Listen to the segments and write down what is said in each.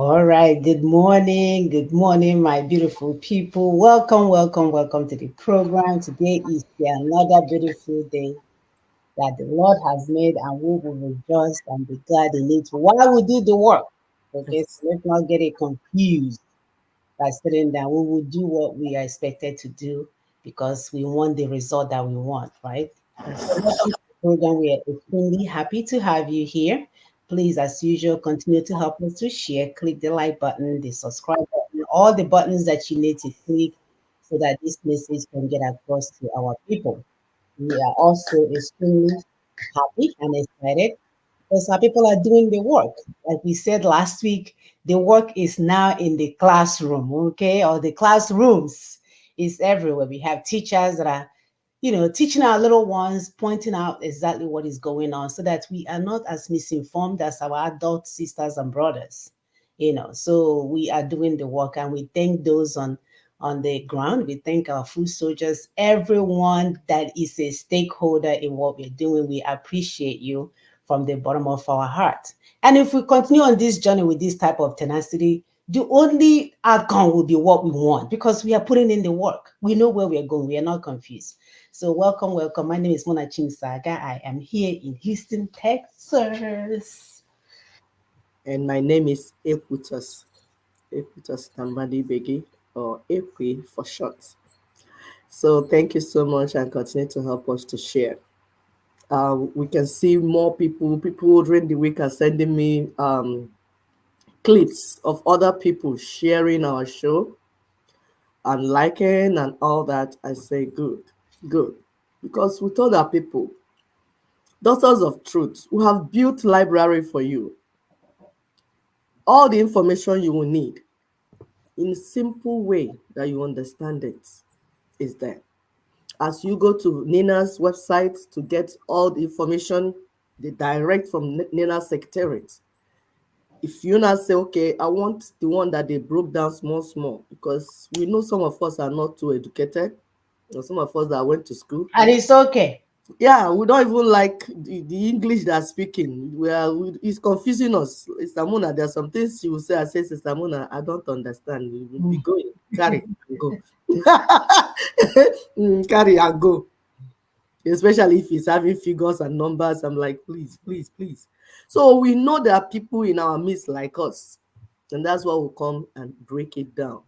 All right. Good morning, my beautiful people. Welcome to the program. Today is another beautiful day that the Lord has made, and we will rejoice and be glad in it while we do the work. Okay, Yes. so let's not get it confused by sitting down. We will do what we are expected to do because we want the result that we want, right? So Yes. welcome to the program. We are extremely happy to have you here. Please, as usual, continue to help us to share. Click the like button, the subscribe button, all the buttons that you need to click so that this message can get across to our people. We are also extremely happy and excited because our people are doing the work. Like we said last week, the work is now in the classroom, okay, or the classrooms. Is everywhere. We have teachers that are teaching our little ones, pointing out exactly what is going on so that we are not as misinformed as our adult sisters and brothers. So we are doing the work and we thank those on the ground. We thank our food soldiers, everyone that is a stakeholder in what we're doing. We appreciate you from the bottom of our heart. And if we continue on this journey with this type of tenacity, the only outcome will be what we want because we are putting in the work. We know where we are going. We are not confused. So welcome. My name is Mona Chimsaga. I am here in Houston, Texas. And my name is Equitas Tambadi Begi, or Equi for short. So thank you so much and continue to help us to share. We can see more people during the week are sending me clips of other people sharing our show and liking and all that. I say good, good. Because we told our people, Daughters of Truth, we have built library for you. All the information you will need in a simple way that you understand it is there. As you go to Nina's website to get all the information, the direct from Nina's secretariat. If you now say, okay, I want the one that they broke down small, because we know some of us are not too educated, or some of us that went to school. And it's okay. Yeah, we don't even like the English they're speaking. It's confusing us. Sister Mona, there are some things she will say. I say, Sister Mona, I don't understand. You will be going, carry and go. Carry and go. Especially if it's having figures and numbers. I'm like, please. So we know there are people in our midst like us. And that's why we'll come and break it down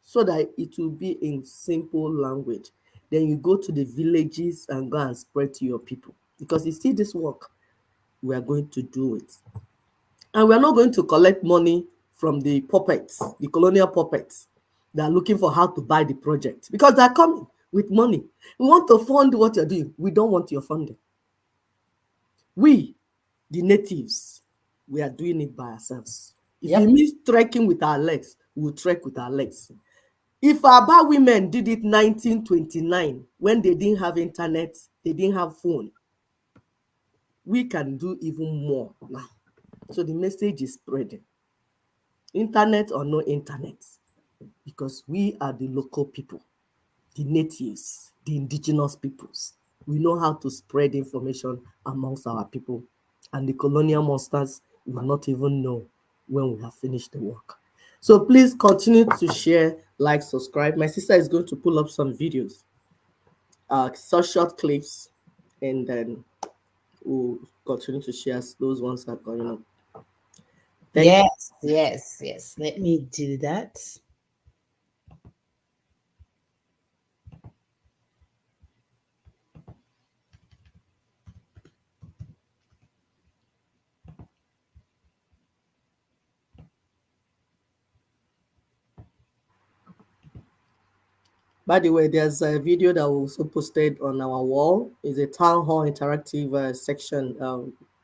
so that it will be in simple language. Then you go to the villages and go and spread to your people. Because you see this work, we are going to do it. And we are not going to collect money from the puppets, the colonial puppets. They are looking for how to buy the project because they're coming with money. We want to fund what you're doing. We don't want your funding. We, the natives, we are doing it by ourselves. If Yep. it means trekking with our legs, we'll trek with our legs. If Aba women did it 1929, when they didn't have internet, they didn't have phone, we can do even more now. So the message is spreading. Internet or no internet, because we are the local people, the natives, the indigenous peoples. We know how to spread information amongst our people, and the colonial monsters will not even know when we have finished the work. So please continue to share, like, subscribe. My sister is going to pull up some videos, such short clips, and then we'll continue to share as those ones are going up. Thank you. Yes. Let me do that. By the way, there's a video that we also posted on our wall. It's a town hall interactive section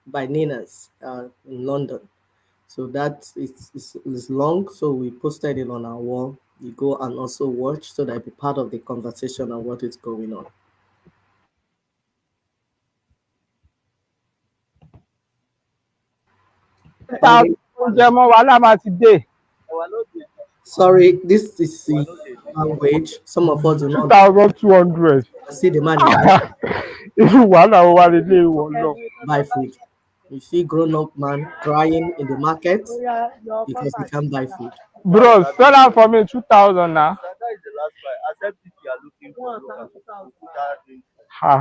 by Nina's in London. So that is long. So we posted it on our wall. You go and also watch so that it be part of the conversation on what is going on. And ta then, oúnjẹ mọ́ wàhálà máa ti dé. sorry, this is the language. Some of us do two not thousand two hundred see the man is irú wàhálà wo wá lélẹ̀ ìwọ náà. buy food. You see grown-up man crying in the market because he can't buy food. Bro, sell out for me 2,000 now. Ha.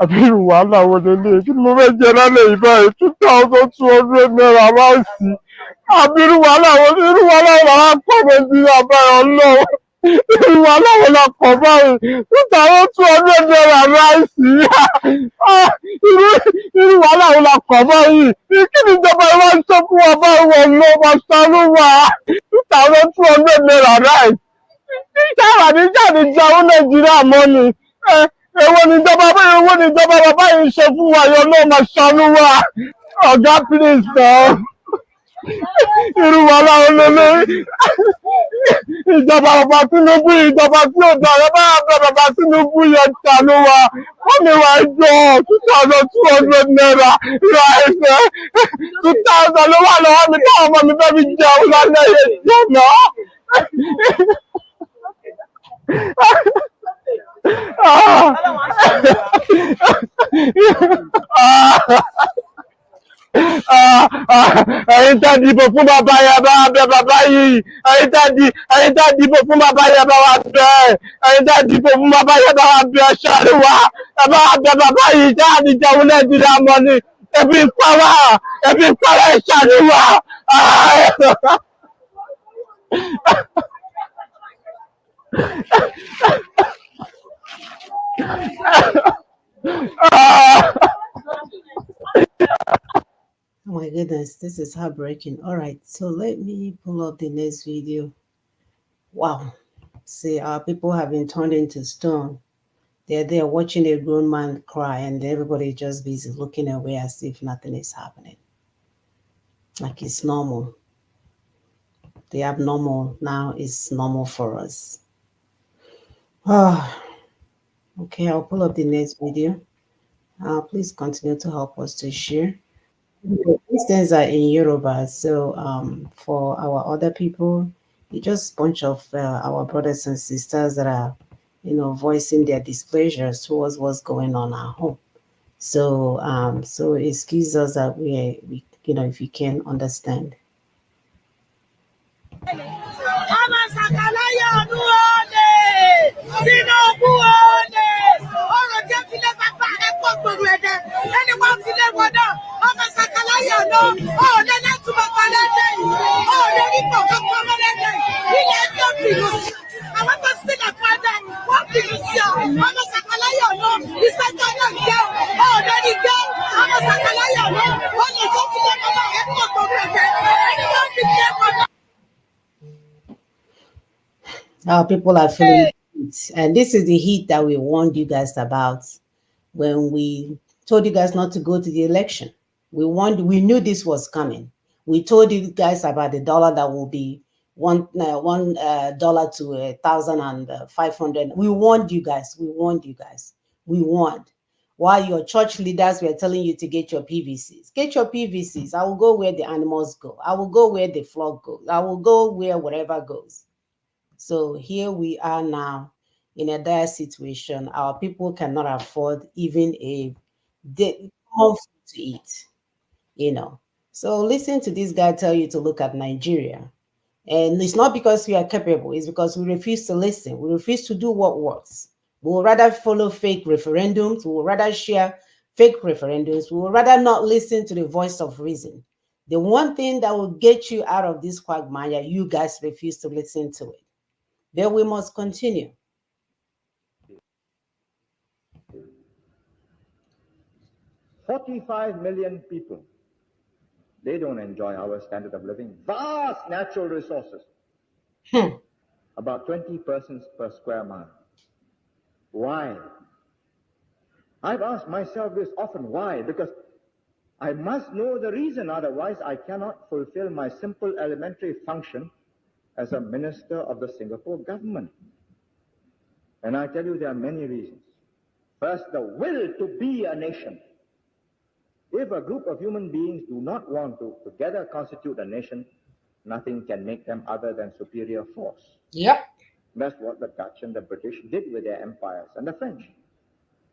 Abiru wàhálà wo lélẹ̀? Kí ni mo fẹ́ jẹ lálẹ́ yìí báyìí? 2,200 naira ráìsì. Abiru wàhálà wo irú wàhálà wo làwọn akọ Nàìjíríà báyìí ọlọ́run? Irú wàhálà wo la kọ̀ báyìí? 2,200 naira ráìsì. Ah, Irú irú wàhálà wo la kọ̀ báyìí? Kí ni ìjọba yìí wá ń ṣe fún wa báyìí wọ̀ lọ? Màṣálù wà. 2,200 naira ráìsì. Sára ní jáde jẹun Nàìjíríà mọ́ ni. Èwo ni ìjọba bàbá yìí ṣe fún wa yọ náà máa ṣàánú wa. Ọ̀gá please náà. Irú wa láwọn lélẹ̀. Ìjọba bàbá Tinubu ìjọba tí ó dára bá bẹ bàbá Tinubu yẹn ṣàánú wa. Wọ́n ní wa jọ 2,200 naira ra ẹsẹ̀. 2,000 ló wà lọ́wọ́ mi táwọn ọmọ mi fẹ́ fi jẹun lálẹ́ yẹn jẹ́ náà. Ẹ̀yin tá dìbò fún bàbá yẹn bá wa bẹ bàbá yìí. Ẹ̀yin tá dìbò fún bàbá yẹn bá wa bẹ. Ẹ̀yin tá dìbò fún bàbá yẹn bá wa bẹ ṣàánú wa. Ẹ bá wa bẹ bàbá yìí tá a ti jẹun Nàìjíríà mọ́ ni. Ebi ń pa wá. Ebi ń pa wá ẹ ṣàánú wa. Oh my goodness, this is heartbreaking. All right, so let me pull up the next video. Wow. See, our people have been turned into stone. They're there watching a grown man cry, and everybody just busy looking away as if nothing is happening. Like it's normal. The abnormal now is normal for us. Ah, okay, I'll pull up the next video. Please continue to help us to share. The Christians are in Yoruba, so for our other people, it's just bunch of our brothers and sisters that are, voicing their displeasure towards what's going on at home. So excuse us that we if you can understand. Our people are feeling heat, and this is the heat that we warned you guys about when we told you guys not to go to the election. We knew this was coming. We told you guys about the dollar that will be $1 to 1,500. We warned you guys. We warned you guys. We warned. While your church leaders were telling you to get your PVCs, get your PVCs. I will go where the animals go. I will go where the flock goes. I will go where whatever goes. So here we are now in a dire situation. Our people cannot afford even a common food to eat, you know. So listen to this guy tell you to look at Nigeria. And it's not because we are capable, it's because we refuse to listen. We refuse to do what works. We will rather follow fake referendums. We will rather share fake referendums. We will rather not listen to the voice of reason. The one thing that will get you out of this quagmire, you guys refuse to listen to it. Then we must continue. 45 million people. They don't enjoy our standard of living. Vast natural resources. About 20 persons per square mile. Why? I've asked myself this often. Why? Because I must know the reason, otherwise I cannot fulfill my simple elementary function as a minister of the Singapore government. And I tell you there are many reasons. First, the will to be a nation. If a group of human beings do not want to together constitute a nation, nothing can make them other than superior force. Yep. That's what the Dutch and the British did with their empires, and the French.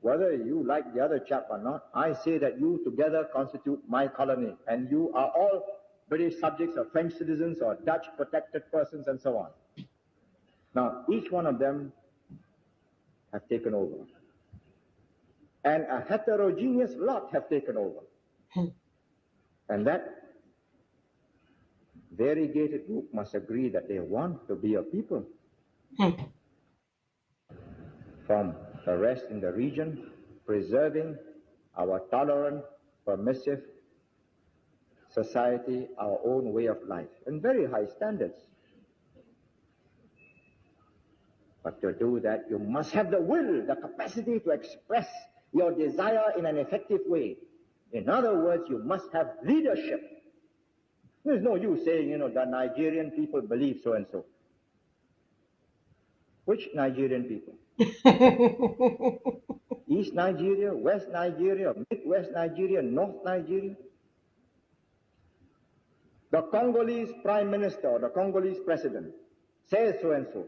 Whether you like the other chap or not, I say that you together constitute my colony, and you are all British subjects or French citizens or Dutch protected persons and so on. Now, each one of them have taken over, and a heterogeneous lot have taken over. And that variegated group must agree that they want to be a people from the rest in the region, preserving our tolerant, permissive society, our own way of life, and very high standards. But to do that, you must have the will, the capacity to express your desire in an effective way. In other words, you must have leadership. There's no use saying, the Nigerian people believe so and so. Which Nigerian people? East Nigeria, West Nigeria, Midwest Nigeria, North Nigeria? The Congolese prime minister or the Congolese president says so and so.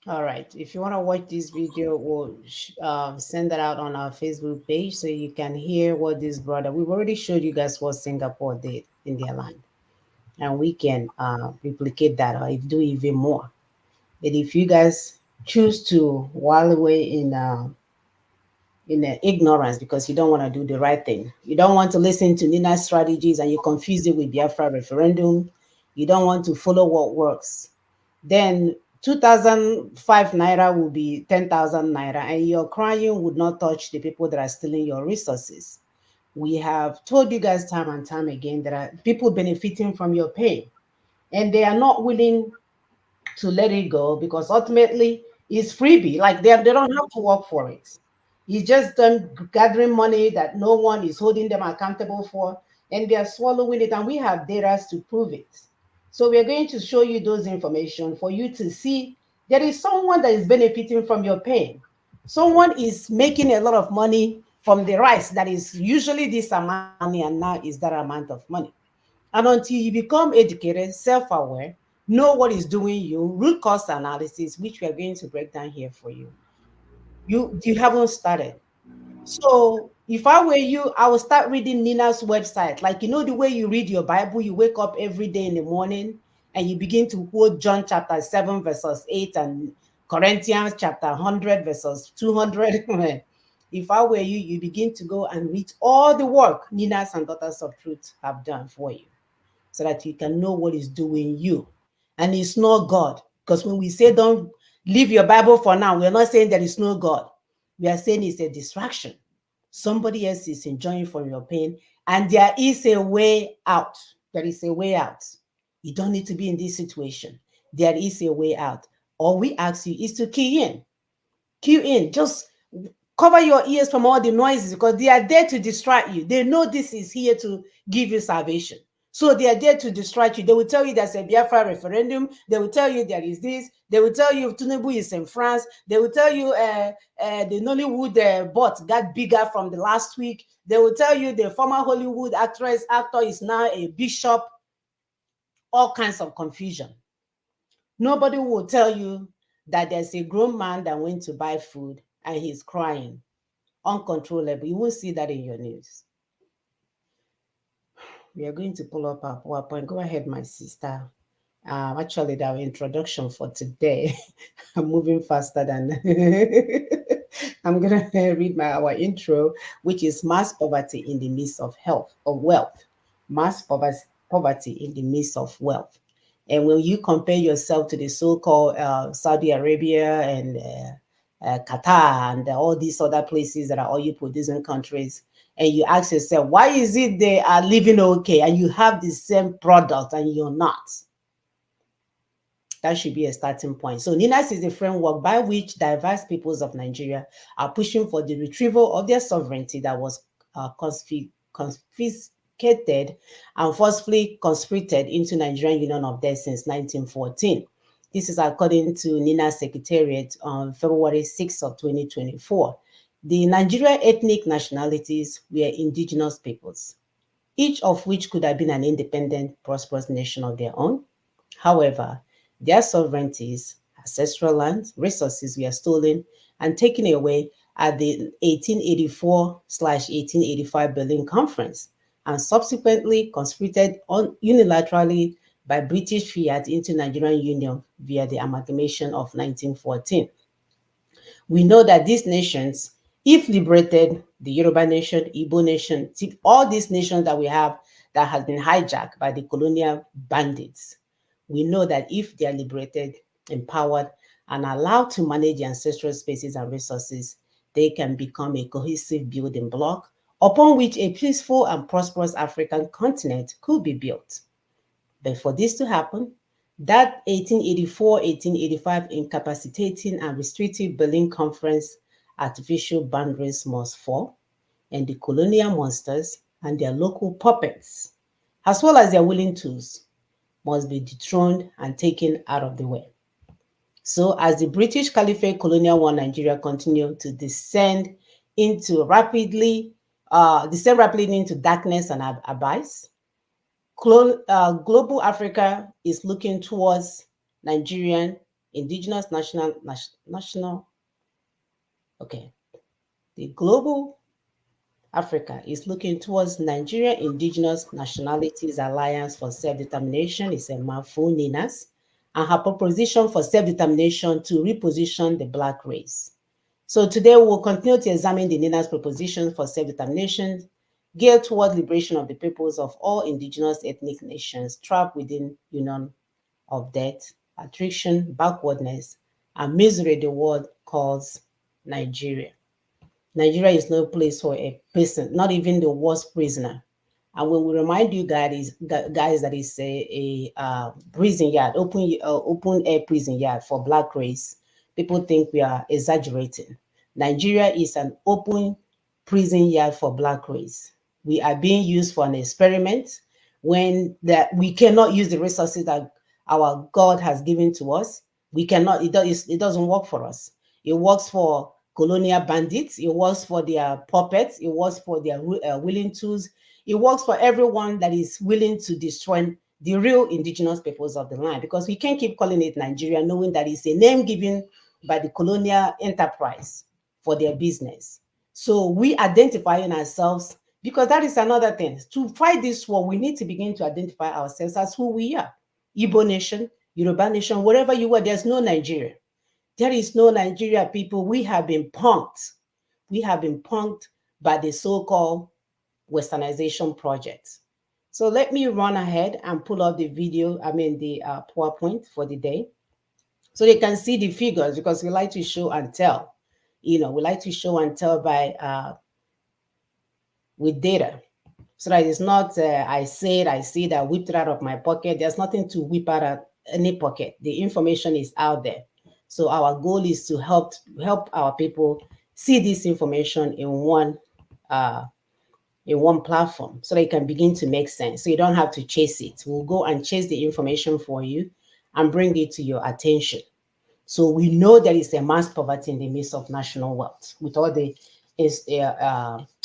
All right. If you want to watch this video, we'll send that out on our Facebook page so you can hear what this brother. We've already showed you guys what Singapore did in their land, and we can replicate that or do even more. But if you guys choose to while away in ignorance because you don't want to do the right thing, you don't want to listen to Nina's strategies, and you confuse it with Biafra referendum, you don't want to follow what works, then 2005 naira will be 10,000 naira, and your crying would not touch the people that are stealing your resources. We have told you guys time and time again that are people benefiting from your pain, and they are not willing to let it go because ultimately it's freebie. Like they don't have to work for it. It's just them gathering money that no one is holding them accountable for, and they are swallowing it. And we have data to prove it. So we are going to show you those information for you to see there is someone that is benefiting from your pain. Someone is making a lot of money from the rice that is usually this amount of money, and now is that amount of money. And until you become educated, self aware, know what is doing you, root cause analysis, which we are going to break down here for you, you haven't started. So if I were you, I would start reading Nina's website. Like, the way you read your Bible, you wake up every day in the morning and you begin to quote John chapter 7, verses 8, and Corinthians chapter 100, verses 200. If I were you, you begin to go and read all the work Nina's and Daughters of Truth have done for you so that you can know what is doing you. And it's not God. Because when we say don't leave your Bible for now, we're not saying there is no God. We are saying it's a distraction. Somebody else is enjoying from your pain, and there is a way out. There is a way out. You don't need to be in this situation. There is a way out. All we ask you is to key in. Key in. Just cover your ears from all the noises because they are there to distract you. They know this is here to give you salvation. So they are there to distract you. They will tell you there's a Biafra referendum. They will tell you there is this. They will tell you Tinubu is in France. They will tell you the Nollywood bot got bigger from the last week. They will tell you the former Hollywood actor is now a bishop. All kinds of confusion. Nobody will tell you that there's a grown man that went to buy food and he's crying uncontrollable. You won't see that in your news. We are going to pull up our PowerPoint. Go ahead, my sister. Actually, our introduction for today. I'm moving faster than I'm gonna read our intro, which is mass poverty in the midst of health or wealth. Mass poverty in the midst of wealth. And when you compare yourself to the so-called Saudi Arabia and Qatar and all these other places that are oil producing countries, and you ask yourself, why is it they are living okay and you have the same product and you're not? That should be a starting point. So NINAS is a framework by which diverse peoples of Nigeria are pushing for the retrieval of their sovereignty that was confiscated and forcefully conscripted into Nigerian Union of Death since 1914. This is according to NINA's Secretariat on February 6th of 2024. The Nigerian ethnic nationalities were indigenous peoples, each of which could have been an independent, prosperous nation of their own. However, their sovereignties Ancestral lands, resources were stolen and taken away at the 1884/1885 Berlin Conference and subsequently conscripted unilaterally by British fiat into Nigerian Union via the amalgamation of 1914. We know that these nations, if liberated, the Yoruba nation, Igbo nation, all these nations that we have that has been hijacked by the colonial bandits, we know that if they are liberated, empowered, and allowed to manage the ancestral spaces and resources, they can become a cohesive building block upon which a peaceful and prosperous African continent could be built. But for this to happen, that 1884-1885 incapacitating and restrictive Berlin Conference artificial boundaries must fall, and the colonial monsters and their local puppets, as well as their willing tools, must be dethroned and taken out of the way. So as the British Caliphate colonial war Nigeria continued to descend rapidly into darkness and abyss, global Africa is looking towards Nigerian indigenous national, okay, the global Africa is looking towards Nigerian Indigenous Nationalities Alliance for Self-Determination, it's a mouthful, NINAS, and her proposition for self-determination to reposition the Black race. So today we will continue to examine the NINA's proposition for self-determination geared toward liberation of the peoples of all indigenous ethnic nations trapped within union of death, attrition, backwardness, and misery the world calls Nigeria. Nigeria is no place for a person, not even the worst prisoner. And when we remind you guys that it's a prison yard, open air prison yard for Black race, people think we are exaggerating. Nigeria is an open prison yard for Black race. We are being used for an experiment when that we cannot use the resources that our God has given to us. We cannot. It doesn't work for us. It works for colonial bandits. It works for their puppets. It works for their willing tools. It works for everyone that is willing to destroy the real indigenous peoples of the land, because we can't keep calling it Nigeria knowing that it's a name given by the colonial enterprise for their business. So we identifying ourselves, because that is another thing. To fight this war, we need to begin to identify ourselves as who we are. Igbo nation, Yoruba nation, wherever you are, there's no Nigeria. There is no Nigeria, people. We have been punked. We have been punked by the so-called westernization project. So let me run ahead and pull up the video, the PowerPoint for the day, so they can see the figures, because we like to show and tell. We like to show and tell by with data, so that it's not I see that, whipped it out of my pocket. There's nothing to whip out of any pocket. The information is out there. So our goal is to help our people see this information uh, in one platform, so they can begin to make sense. So you don't have to chase it. We'll go and chase the information for you and bring it to your attention. So we know there is a mass poverty in the midst of national wealth with all the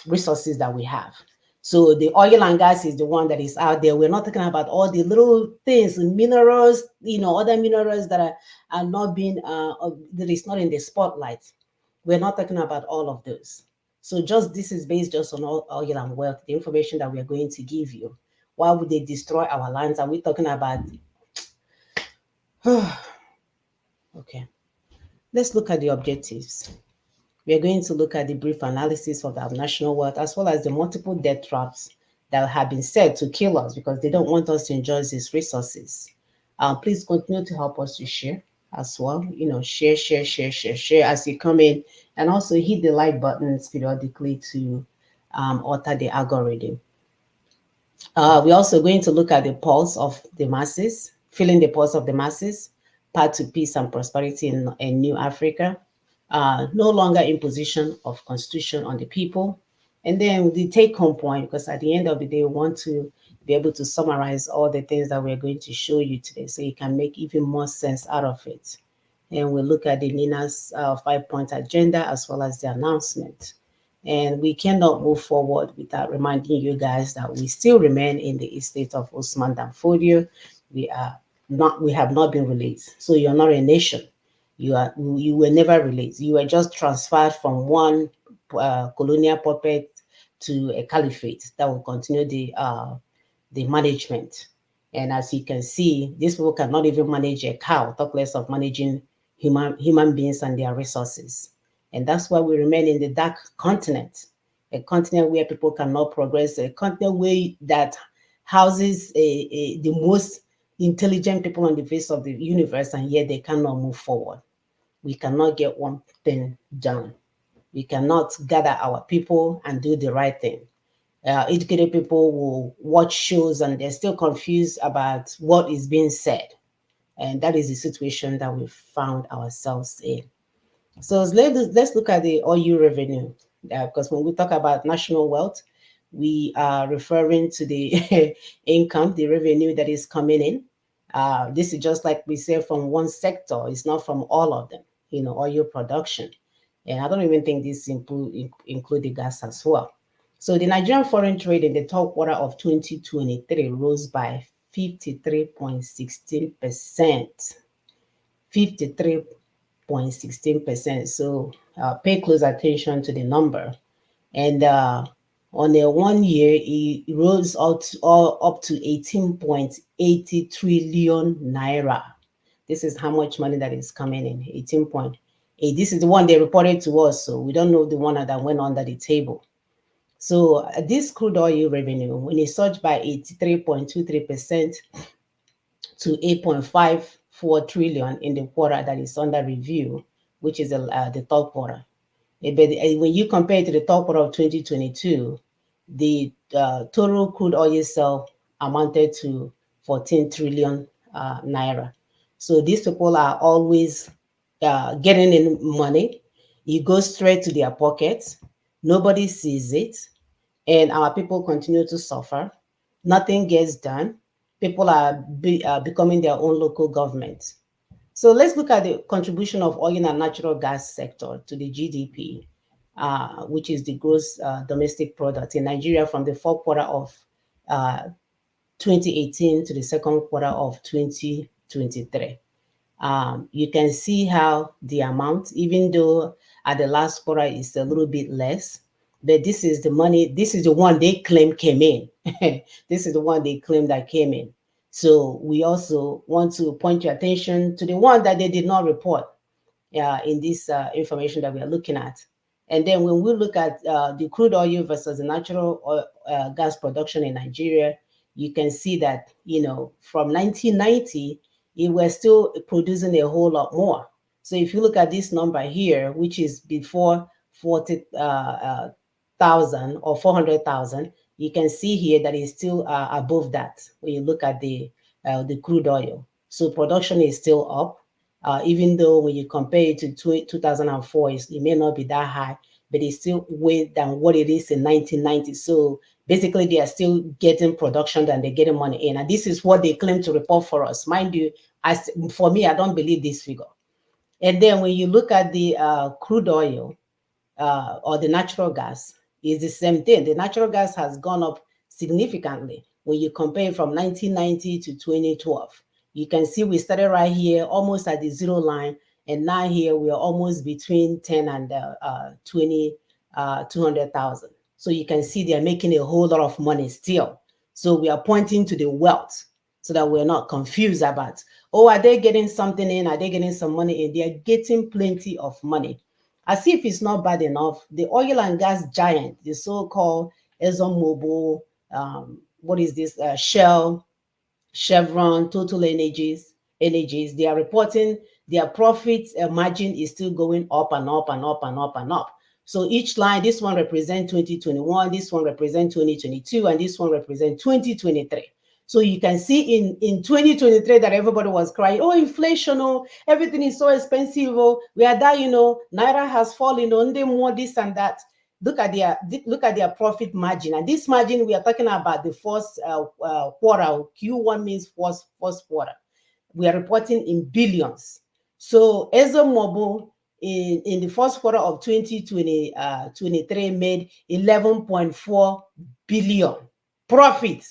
resources that we have. So the oil and gas is the one that is out there. We're not talking about all the little things, minerals, other minerals that are not being, that is not in the spotlight. We're not talking about all of those. So this is based just on oil and wealth, the information that we are going to give you. Why would they destroy our lands? Are we talking about, okay, let's look at the objectives. We are going to look at the brief analysis of our national wealth, as well as the multiple death traps that have been set to kill us because they don't want us to enjoy these resources. Please continue to help us to share as well. Share as you come in, and also hit the like buttons periodically to alter the algorithm. We're also going to look at the pulse of the masses, feeling the pulse of the masses, path to peace and prosperity in New Africa, no longer imposition of constitution on the people. And then the take-home point, because at the end of the day, we want to be able to summarize all the things that we're going to show you today, so you can make even more sense out of it. And we'll look at the NINA's 5-point agenda, as well as the announcement. And we cannot move forward without reminding you guys that we still remain in the estate of Usman Dan Fodio. We have not been released. So you're not a nation. You were never released. You were just transferred from one colonial puppet to a caliphate that will continue the management. And as you can see, these people cannot even manage a cow, talk less of managing human beings and their resources. And that's why we remain in the dark continent, a continent where people cannot progress, a continent where that houses the most intelligent people on the face of the universe, and yet they cannot move forward. We cannot get one thing done. We cannot gather our people and do the right thing. Educated people will watch shows and they're still confused about what is being said. And that is the situation that we found ourselves in. So let's look at the oil revenue, because when we talk about national wealth, we are referring to the income, the revenue that is coming in. This is just like we say from one sector, it's not from all of them, oil production. And I don't even think this include the gas as well. So the Nigerian foreign trade in the third quarter of 2023 rose by 53.16%. 53.16%. So pay close attention to the number. And on a 1 year, it rose up to 18.80 trillion naira. This is how much money that is coming in, 18.8. This is the one they reported to us, so we don't know the one that went under the table. So this crude oil revenue, when it surged by 83.23% to 8.54 trillion in the quarter that is under review, which is the third quarter. But when you compare it to the third quarter of 2022, the total crude oil sale amounted to 14 trillion naira. So these people are always getting in money. It goes straight to their pockets. Nobody sees it. And our people continue to suffer. Nothing gets done. People are becoming their own local government. So let's look at the contribution of oil and natural gas sector to the GDP, which is the gross domestic product in Nigeria from the fourth quarter of uh, 2018 to the second quarter of 2023. You can see how the amount, even though at the last quarter is a little bit less, but this is the money, this is the one they claim came in. This is the one they claim that came in. So we also want to point your attention to the one that they did not report in this information that we are looking at. And then when we look at the crude oil versus the natural oil, gas production in Nigeria, you can see that, from 1990, it was still producing a whole lot more. So if you look at this number here, which is before 40,000 or 400,000, you can see here that it's still above that when you look at the crude oil. So production is still up, even though when you compare it to 2004, it may not be that high, but it's still way than what it is in 1990. So basically, they are still getting production and they're getting money in. And this is what they claim to report for us. Mind you, for me, I don't believe this figure. And then when you look at the crude oil, or the natural gas, is the same thing. The natural gas has gone up significantly when you compare from 1990 to 2012. You can see we started right here, almost at the zero line, and now here we are almost between 10 and 20, 200,000. So you can see they're making a whole lot of money still. So we are pointing to the wealth so that we're not confused about, oh, are they getting something in? Are they getting some money in? They're getting plenty of money. As if it's not bad enough, the oil and gas giant, the so-called ExxonMobil, what is this, Shell, Chevron, Energies, they are reporting their profit margin is still going up and up and up and up and up. So each line, this one represents 2021, this one represents 2022, and this one represents 2023. So you can see in 2023 that everybody was crying, oh, inflation, oh, everything is so expensive, oh, we are that, Naira has fallen, only more this and that. Look at their profit margin, and this margin we are talking about the first quarter. Q1 means first quarter. We are reporting in billions. So ExxonMobil in the first quarter of 2023 made 11.4 billion profit.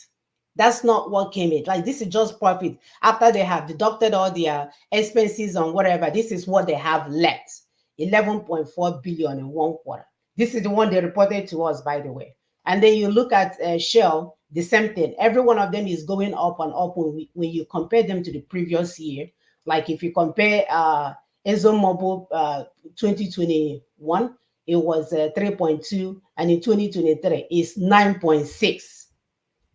That's not what came in. Like, this is just profit after they have deducted all their expenses on whatever. This is what they have left: 11.4 billion in 1 quarter. This is the one they reported to us, by the way. And then you look at Shell, the same thing. Every one of them is going up and up when you compare them to the previous year. Like, if you compare ExxonMobil 2021, it was 3.2, and in 2023 it's 9.6.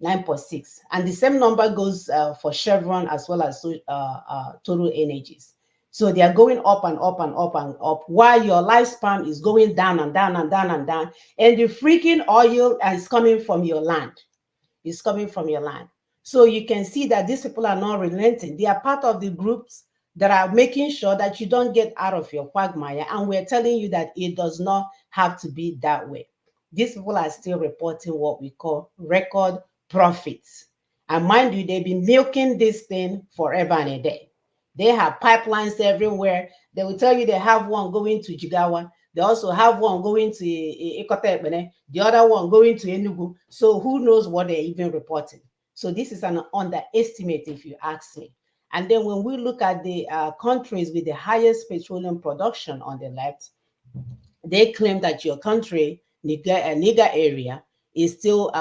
9.6. And the same number goes for Chevron as well as Total Energies. So they are going up and up and up and up, while your lifespan is going down and down and down and down. And the freaking oil is coming from your land. It's coming from your land. So you can see that these people are not relenting. They are part of the groups that are making sure that you don't get out of your quagmire. And we're telling you that it does not have to be that way. These people are still reporting what we call record profits. And mind you, they've been milking this thing forever and a day. They have pipelines everywhere. They will tell you they have one going to Jigawa. They also have one going to Ikotepene, the other one going to Enugu. So who knows what they're even reporting? So this is an underestimate, if you ask me. And then when we look at the countries with the highest petroleum production on the left, they claim that your country, Niger area, is still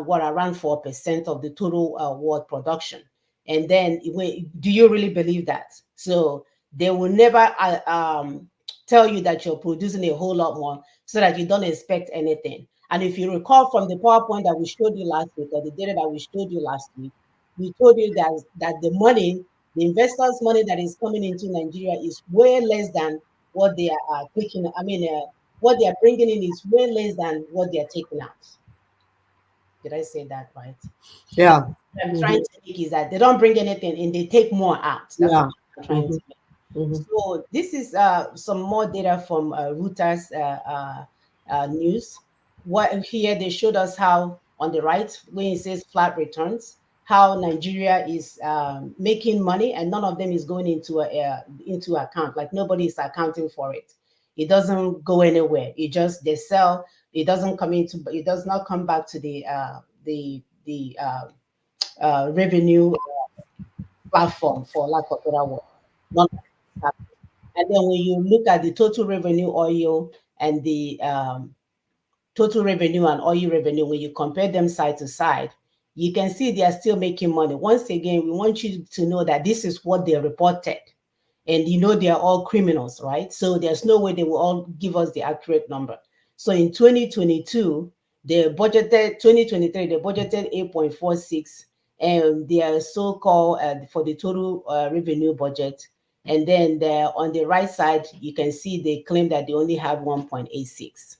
what, around 4% of the total world production. And then, do you really believe that? So they will never tell you that you're producing a whole lot more, so that you don't expect anything. And if you recall from the PowerPoint that we showed you last week, or the data that we showed you last week, we told you that the money, the investors' money that is coming into Nigeria is way less than what they are taking. I mean, what they are bringing in is way less than what they are taking out. Did I say that right? The Yeah. point I'm trying Mhm. to make is that they don't bring anything and they take more out. That's the Yeah. point I'm trying to Mhm. make. Mhm. So this is some more data from Reuters news. What here they showed us how on the right, when it says flat returns, how Nigeria is making money and none of them is going into account. Like, nobody is accounting for it. It doesn't go anywhere. It just, they sell. It doesn't come into. It does not come back to the revenue platform, for lack of better word. None of it happens. And then when you look at the total revenue oil and the total revenue and oil revenue, when you compare them side to side, you can see they are still making money. Once again, we want you to know that this is what they reported. And you know they are all criminals, right? So there's no way they will all give us the accurate number. So in 2022, they budgeted 2023, they budgeted 8.46, and their so-called for the total revenue budget. And then on the right side, you can see they claim that they only have 1.86.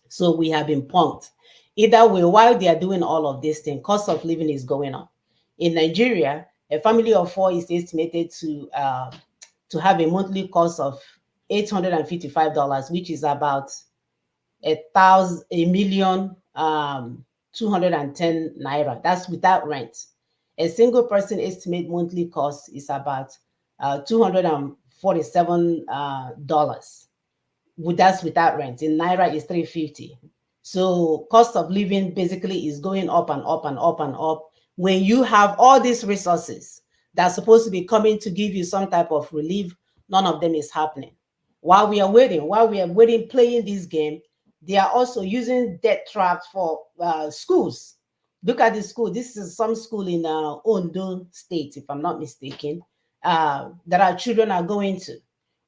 So we have been punked. Either way, while they are doing all of this thing, cost of living is going up. In Nigeria, a family of four is estimated to have a monthly cost of $855, which is about a million 210 naira. That's without rent. A single person estimate monthly cost is about $247 dollars. That's without rent. In naira is 350. So cost of living basically is going up and up and up and up. When you have all these resources that's supposed to be coming to give you some type of relief, none of them is happening. While we are waiting, playing this game, they are also using debt traps for schools. Look at the school. This is some school in Ondo State, if I'm not mistaken, that our children are going to.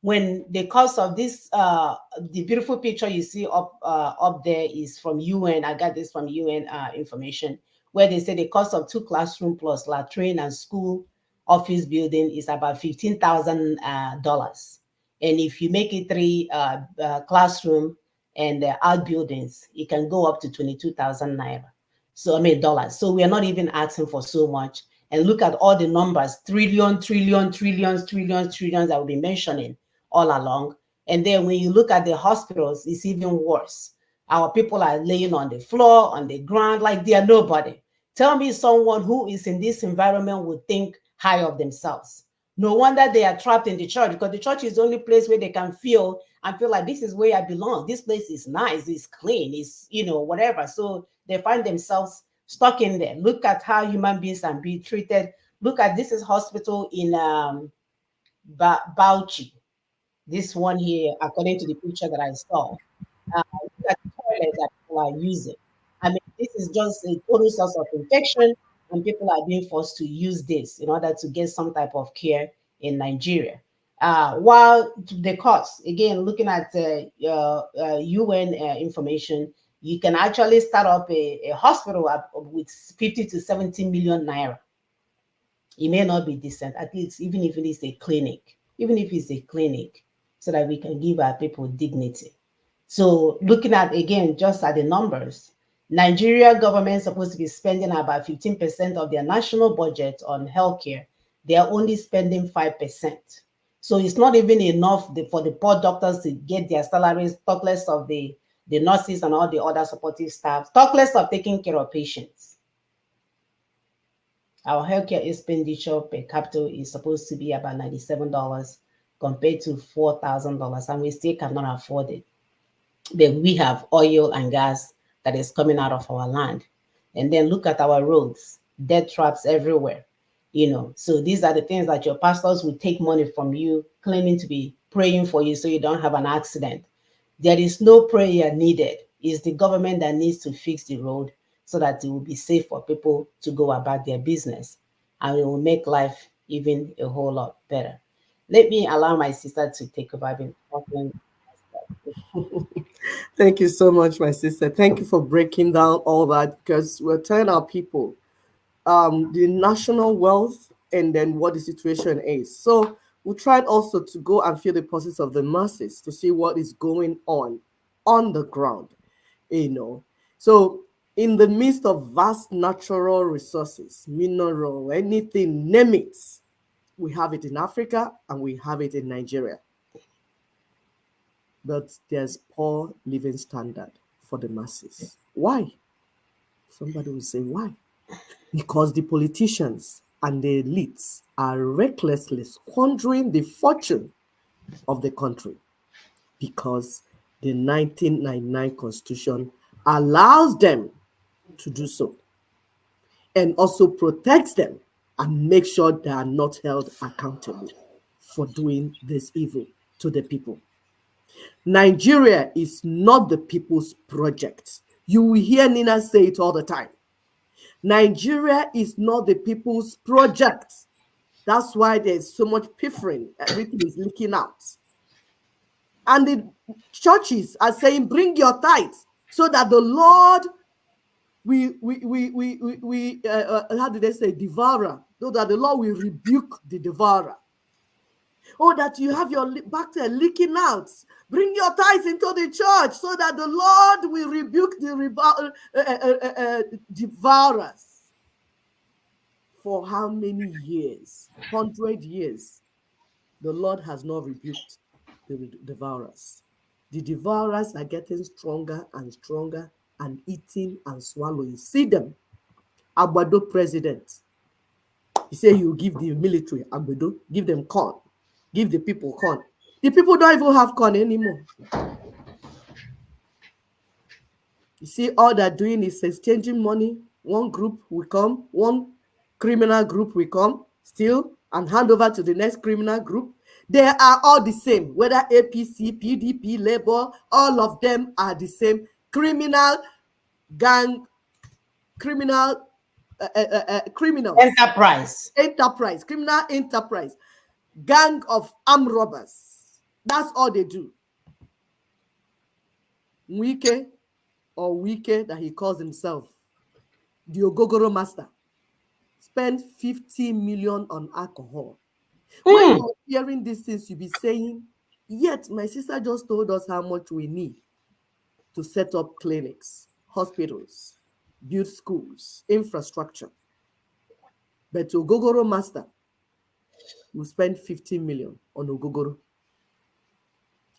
When the cost of this the beautiful picture you see up there is from UN. I got this from UN information, where they say the cost of two classroom plus latrine and school office building is about $15,000, and if you make it three classroom and outbuildings, it can go up to 22,000 naira. So I mean dollars. So we are not even asking for so much. And look at all the numbers: trillions that we'll be mentioning all along. And then when you look at the hospitals, it's even worse. Our people are laying on the floor, on the ground, like they are nobody. Tell me someone who is in this environment would think high of themselves. No wonder they are trapped in the church, because the church is the only place where they can feel like this is where I belong. This place is nice, it's clean, it's whatever. So they find themselves stuck in there. Look at how human beings are being treated. Look at this is hospital in Bauchi. This one here, according to the picture that I saw, look at the toilet that people are using. I mean, this is just a total source of infection, and people are being forced to use this in order to get some type of care in Nigeria. While the cost, again, looking at UN information, you can actually start up a hospital with 50 to 70 million naira. It may not be decent, at least even if it is a clinic, even if it's a clinic, so that we can give our people dignity. So looking at again just at the numbers, Nigeria government is supposed to be spending about 15% of their national budget on healthcare. They are only spending 5%. So it's not even enough for the poor doctors to get their salaries, talk less of the nurses and all the other supportive staff, talk less of taking care of patients. Our healthcare expenditure per capita is supposed to be about $97 compared to $4,000, and we still cannot afford it. But we have oil and gas that is coming out of our land. And then look at our roads, death traps everywhere. So these are the things that your pastors will take money from you, claiming to be praying for you so you don't have an accident. There is no prayer needed. It's the government that needs to fix the road so that it will be safe for people to go about their business, and it will make life even a whole lot better. Let me allow my sister to take over. I've been talking. Thank you so much, my sister. Thank you for breaking down all that, because we're telling our people the national wealth and then what the situation is. So we tried also to go and feel the pulses of the masses to see what is going on the ground, you know. So in the midst of vast natural resources, mineral, anything, name it, we have it in Africa and we have it in Nigeria. But there's poor living standard for the masses. Why? Somebody will say, why? Because the politicians and the elites are recklessly squandering the fortune of the country, because the 1999 Constitution allows them to do so and also protects them and makes sure they are not held accountable for doing this evil to the people. Nigeria is not the people's project. You will hear Nina say it all the time. Nigeria is not the people's project. That's why there's so much piffering. Everything is leaking out. And the churches are saying, bring your tithes so that the Lord, how do they say, devourer, so that the Lord will rebuke the devourer. Oh, that you have your back there leaking out. Bring your tithes into the church so that the Lord will rebuke the devourers. For how many years? 100 years. The Lord has not rebuked the devourers. The devourers are getting stronger and stronger and eating and swallowing. See them. Agbado president. He said he will give the military Agbado, give them corn, give the people corn. The people don't even have corn anymore. You see, all they're doing is exchanging money. One group will come, one criminal group will come, steal, and hand over to the next criminal group. They are all the same, whether APC, PDP, Labour, all of them are the same. Criminal gang, criminals, Enterprise. enterprise, criminal enterprise, gang of armed robbers. That's all they do. Wike, or Wike that he calls himself, the Ogogoro master, spend 50 million on alcohol. When you're hearing these things, you'll be saying, yet my sister just told us how much we need to set up clinics, hospitals, build schools, infrastructure. But Ogogoro master will spend 15 million on Ogogoro.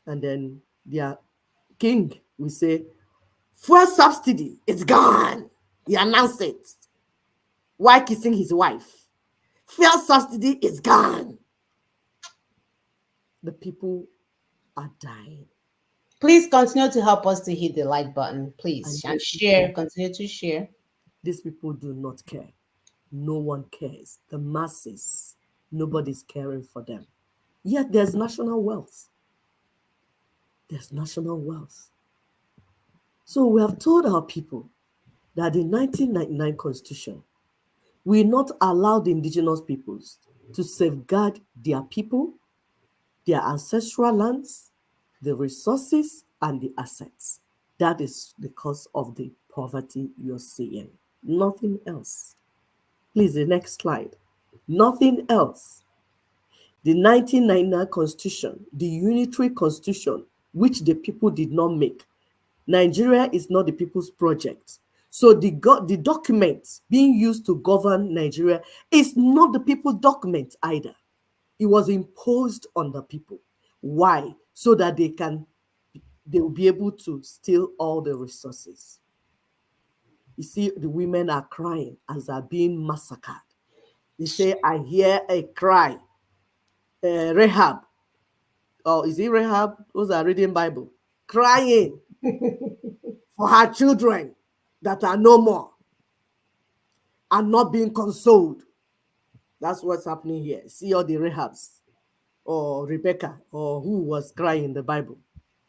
And then their king will say, fuel subsidy is gone. He announced it while kissing his wife. Fuel subsidy is gone. The people are dying. Please continue to help us to hit the like button, please, And and those share. people, Continue to share. These people do not care. No one cares. The masses, nobody's caring for them. Yet there's national wealth. There's national wealth. So we have told our people that the 1999 Constitution will not allow the indigenous peoples to safeguard their people, their ancestral lands, the resources, and the assets. That is the cause of the poverty you're seeing. Nothing else. Please, the next slide. Nothing else. The 1999 Constitution, the unitary constitution, which the people did not make. Nigeria is not the people's project. So the document being used to govern Nigeria is not the people's document either. It was imposed on the people. Why? So that they will be able to steal all the resources. You see, the women are crying as they're being massacred. They say, I hear a cry. Rahab, or is it Rahab? Those are reading Bible, crying for her children that are no more and not being consoled. That's what's happening here. See all the Rahabs or Rebecca or who was crying in the Bible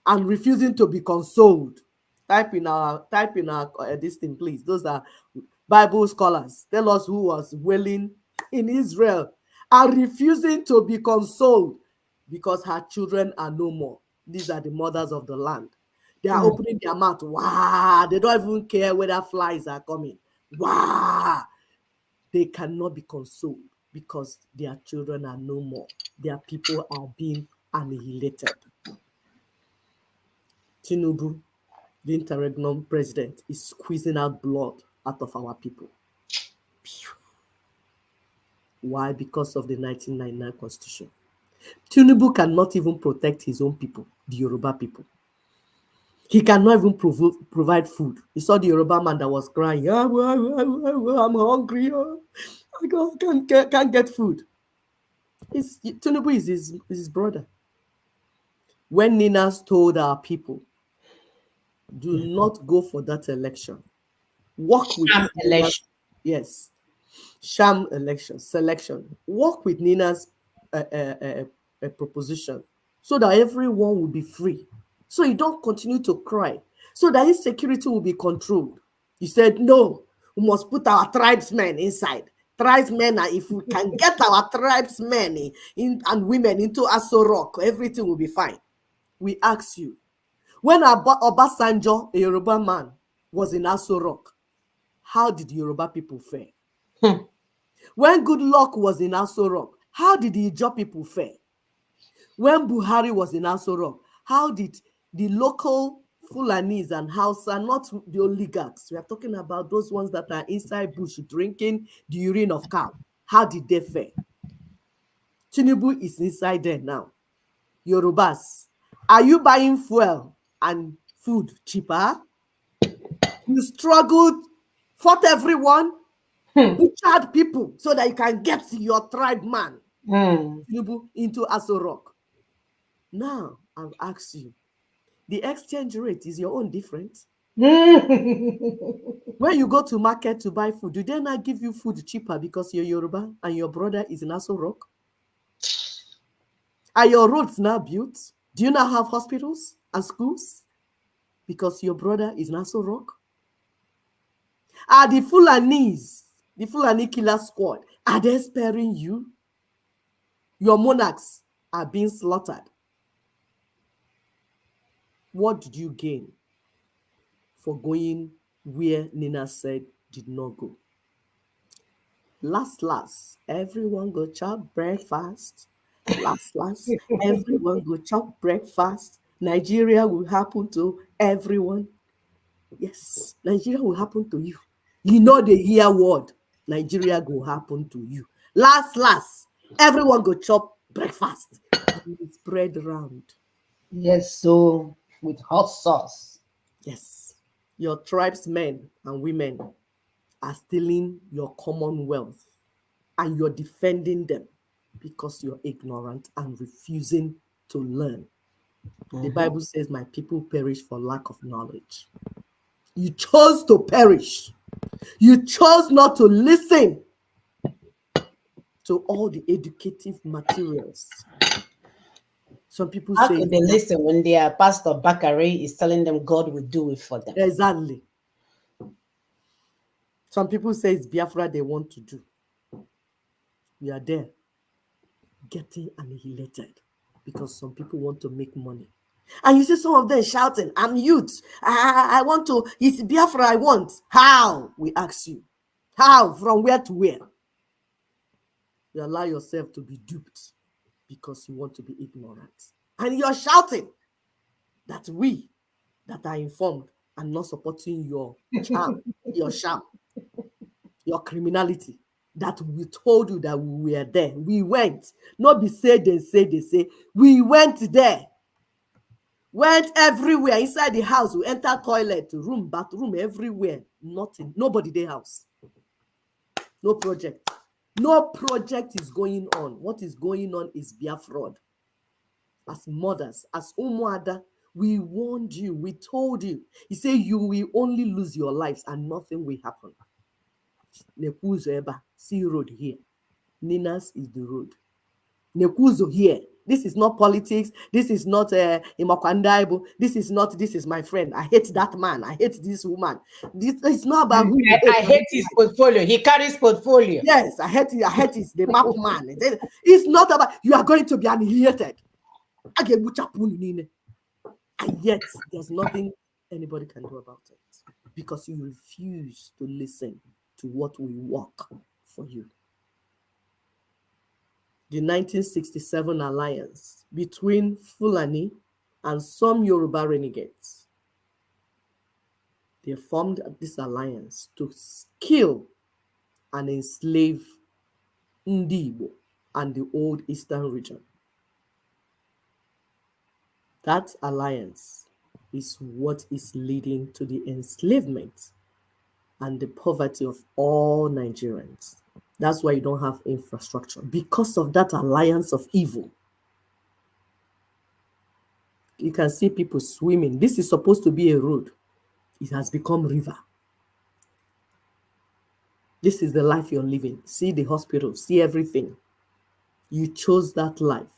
and refusing to be consoled. Type in our this thing, please. Those are Bible scholars. Tell us who was wailing in Israel and refusing to be consoled because her children are no more. These are the mothers of the land. They are opening their mouth. Wow. They don't even care whether flies are coming. Wow. They cannot be consoled because their children are no more. Their people are being annihilated. Tinubu, the interregnum president, is squeezing out blood out of our people. Why? Because of the 1999 Constitution. Tinubu cannot even protect his own people, the Yoruba people. He cannot even provide food. You saw the Yoruba man that was crying, I'm hungry, I can't get food. Tinubu is his brother. When Ninas told our people, do not go for that election. Work with Nina's, yes, sham election, selection. Work with Nina's proposition so that everyone will be free. So you don't continue to cry. So that insecurity will be controlled. You said, no, we must put our tribesmen inside. Tribesmen, if we can get our tribesmen and women into Aso Rock, everything will be fine. We ask you, when Obasanjo, a Yoruba man, was in Aso Rock, how did Yoruba people fare? When Goodluck was in Aso Rock, how did the Ijaw people fare? When Buhari was in Aso Rock, how did the local Fulanis and Hausa, not the oligarchs, we are talking about those ones that are inside bush drinking the urine of cow, how did they fare? Tinubu is inside there now. Yorubas, are you buying fuel and food cheaper? You struggled, fought everyone, butchered people so that you can get your tribe man Tinubu into Aso Rock. Now, I'll ask you, the exchange rate is your own different. When you go to market to buy food, do they not give you food cheaper because you're Yoruba and your brother is in Aso Rock? Are your roads now built? Do you now have hospitals and schools because your brother is in Aso Rock? Are the Fulanis, the Fulani killer squad, are they sparing you? Your monarchs are being slaughtered. What did you gain for going where Nina said did not go? Last, everyone go chop breakfast. Last, everyone go chop breakfast. Nigeria will happen to everyone. Yes, Nigeria will happen to you. You know the hear word. Nigeria will happen to you. Last, everyone go chop breakfast. And it spread around. Yes, so with hot sauce. Yes, your tribesmen and women are stealing your commonwealth and you're defending them because you're ignorant and refusing to learn. The Bible says, my people perish for lack of knowledge. You chose to perish You chose not to listen to all the educative materials. Some people How say, could they listen when their pastor Bakare is telling them God will do it for them? exactly. Some people say it's Biafra they want to do. We are there getting annihilated because some people want to make money. And you see some of them shouting, I'm youth. I want to, it's Biafra I want. How? We ask you. How? From where to where? You allow yourself to be duped because you want to be ignorant. And you're shouting that we that are informed are not supporting your charm, your sham, your criminality. That we told you that we were there. We went. Not be say they say. We went there. Went everywhere inside the house. We enter toilet, room, bathroom, everywhere. Nothing. Nobody there house. No project. No project is going on. What is going on is Biafra. As mothers, as Umuada, we warned you. We told you. He said you will only lose your lives and nothing will happen. Nekuzo eba. See road here. Ninas is the road. Nekuzo here. This is not politics. This is not Imakwandaibu. This is my friend. I hate that man. I hate this woman. This it's not about who you hate. I hate his portfolio. He carries portfolio. Yes, I hate it. I hate it. The map man. It's not about you are going to be annihilated. And yet there's nothing anybody can do about it because you refuse to listen to what will work for you. The 1967 alliance between Fulani and some Yoruba renegades. They formed this alliance to kill and enslave Ndibo and the old eastern region. That alliance is what is leading to the enslavement and the poverty of all Nigerians. That's why you don't have infrastructure, because of that alliance of evil. You can see people swimming. This is supposed to be a road. It has become river. This is the life you're living. See the hospital, see everything. You chose that life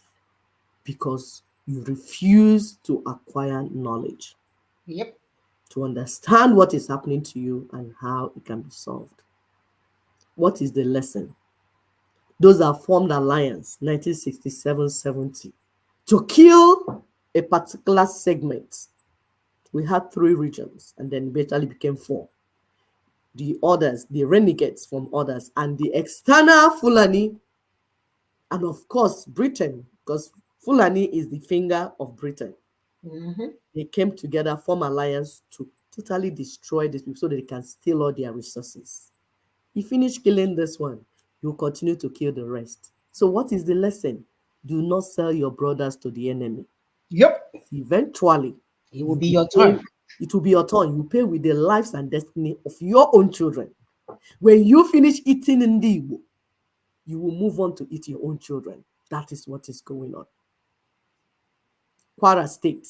because you refuse to acquire knowledge. Yep. To understand what is happening to you and how it can be solved. What is the lesson? Those that formed alliance 1967-70 to kill a particular segment. We had 3 regions and then eventually became 4. The others, the renegades from others, and the external Fulani, and of course Britain, because Fulani is the finger of Britain. Mm-hmm. They came together, form alliance to totally destroy these people so that they can steal all their resources. You finish killing this one, you continue to kill the rest. So what is the lesson? Do not sell your brothers to the enemy. Yep. Eventually, It will be your turn. it will be your turn. You pay with the lives and destiny of your own children. When you finish eating in the Igbo, you will move on to eat your own children. That is what is going on. Kwara State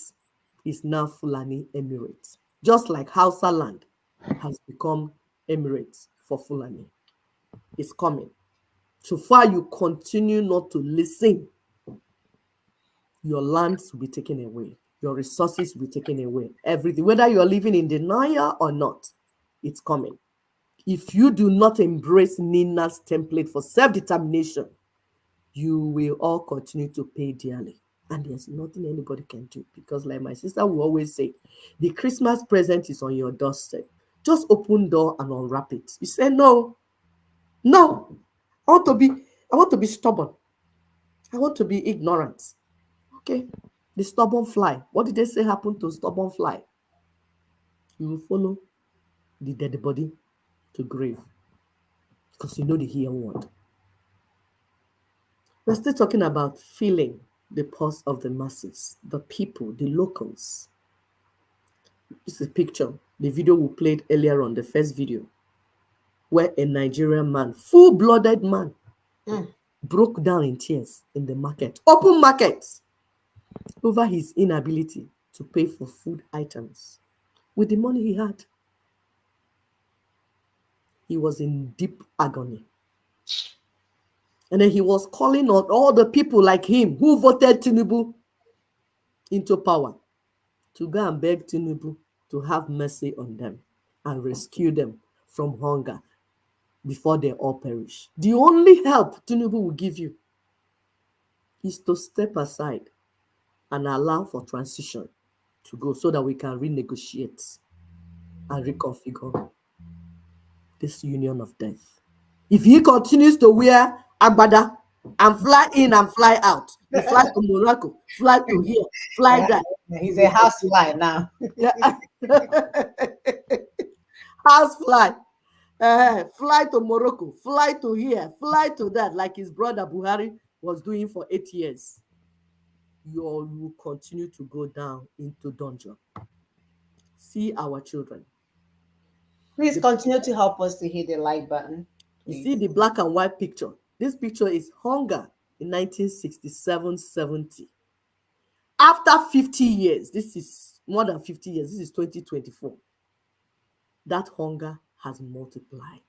is now Fulani Emirates, just like Hausa land has become Emirates for Fulani. It's coming. So far you continue not to listen, your lands will be taken away. Your resources will be taken away. Everything, whether you're living in denial or not, it's coming. If you do not embrace Nina's template for self-determination, you will all continue to pay dearly. And there's nothing anybody can do because, like my sister will always say, the Christmas present is on your doorstep. Just open door and unwrap it. You say, no, I want to be stubborn. I want to be ignorant. Okay. The stubborn fly. What did they say happened to stubborn fly? You will follow the dead body to grave because you know the hear word. We're still talking about feeling the pulse of the masses, the people, the locals. This is a picture, the video we played earlier on, the first video, where a Nigerian man, full-blooded man, broke down in tears in the market, open market, over his inability to pay for food items with the money he had. He was in deep agony. And then he was calling on all the people like him who voted Tinubu into power to go and beg Tinubu to have mercy on them and rescue them from hunger before they all perish. The only help Tinubu will give you is to step aside and allow for transition to go so that we can renegotiate and reconfigure this union of death. If he continues to wear agbada and fly in and fly out, he fly to Morocco, fly to here, fly Yeah, there, he he's a will house continue. fly now. Yeah. House fly. Fly to Morocco, fly to here, fly to that, like his brother Buhari was doing for 8 years. You will continue to go down into dungeon. See our children. Please The, continue to help us to hit the like button, you see please. the black and white picture. This picture is hunger in 1967-70. After 50 years, this is more than 50 years, this is 2024, that hunger has multiplied.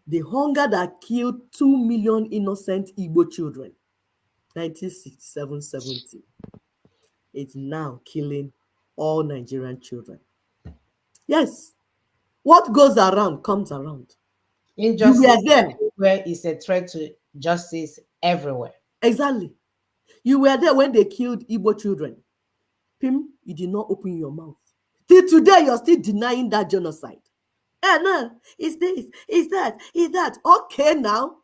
The hunger that killed 2 million innocent Igbo children, 1967-70, is now killing all Nigerian children. Yes, what goes around comes around. You were Injustice there. everywhere is a threat to justice everywhere. Exactly. You were there when they killed Igbo children. Pim, you did not open your mouth. Till today, you're still denying that genocide. No, it's this, it's that, it's that. Okay, now.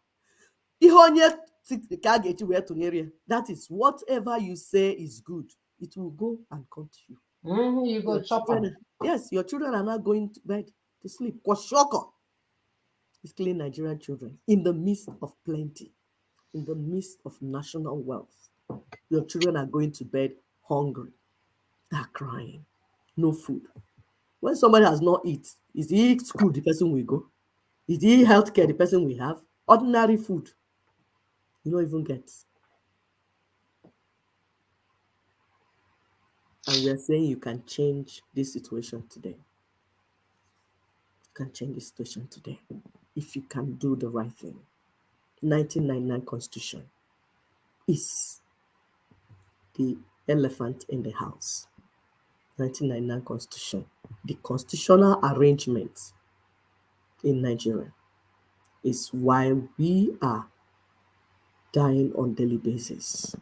That is whatever you say is good. It will go and come to you. You Your go chop them. children, yes, your children are not going to bed to sleep. Kwashiorkor is killing Nigerian children in the midst of plenty, in the midst of national wealth. Your children are going to bed hungry. They're crying. No food. When somebody has not eat, is he school the person will go? Is he healthcare the person will have? Ordinary food, you don't even get. And we are saying you can change this situation today. You can change this situation today if you can do the right thing. 1999 Constitution is the elephant in the house. 1999 Constitution, the constitutional arrangement in Nigeria is why we are dying on daily basis.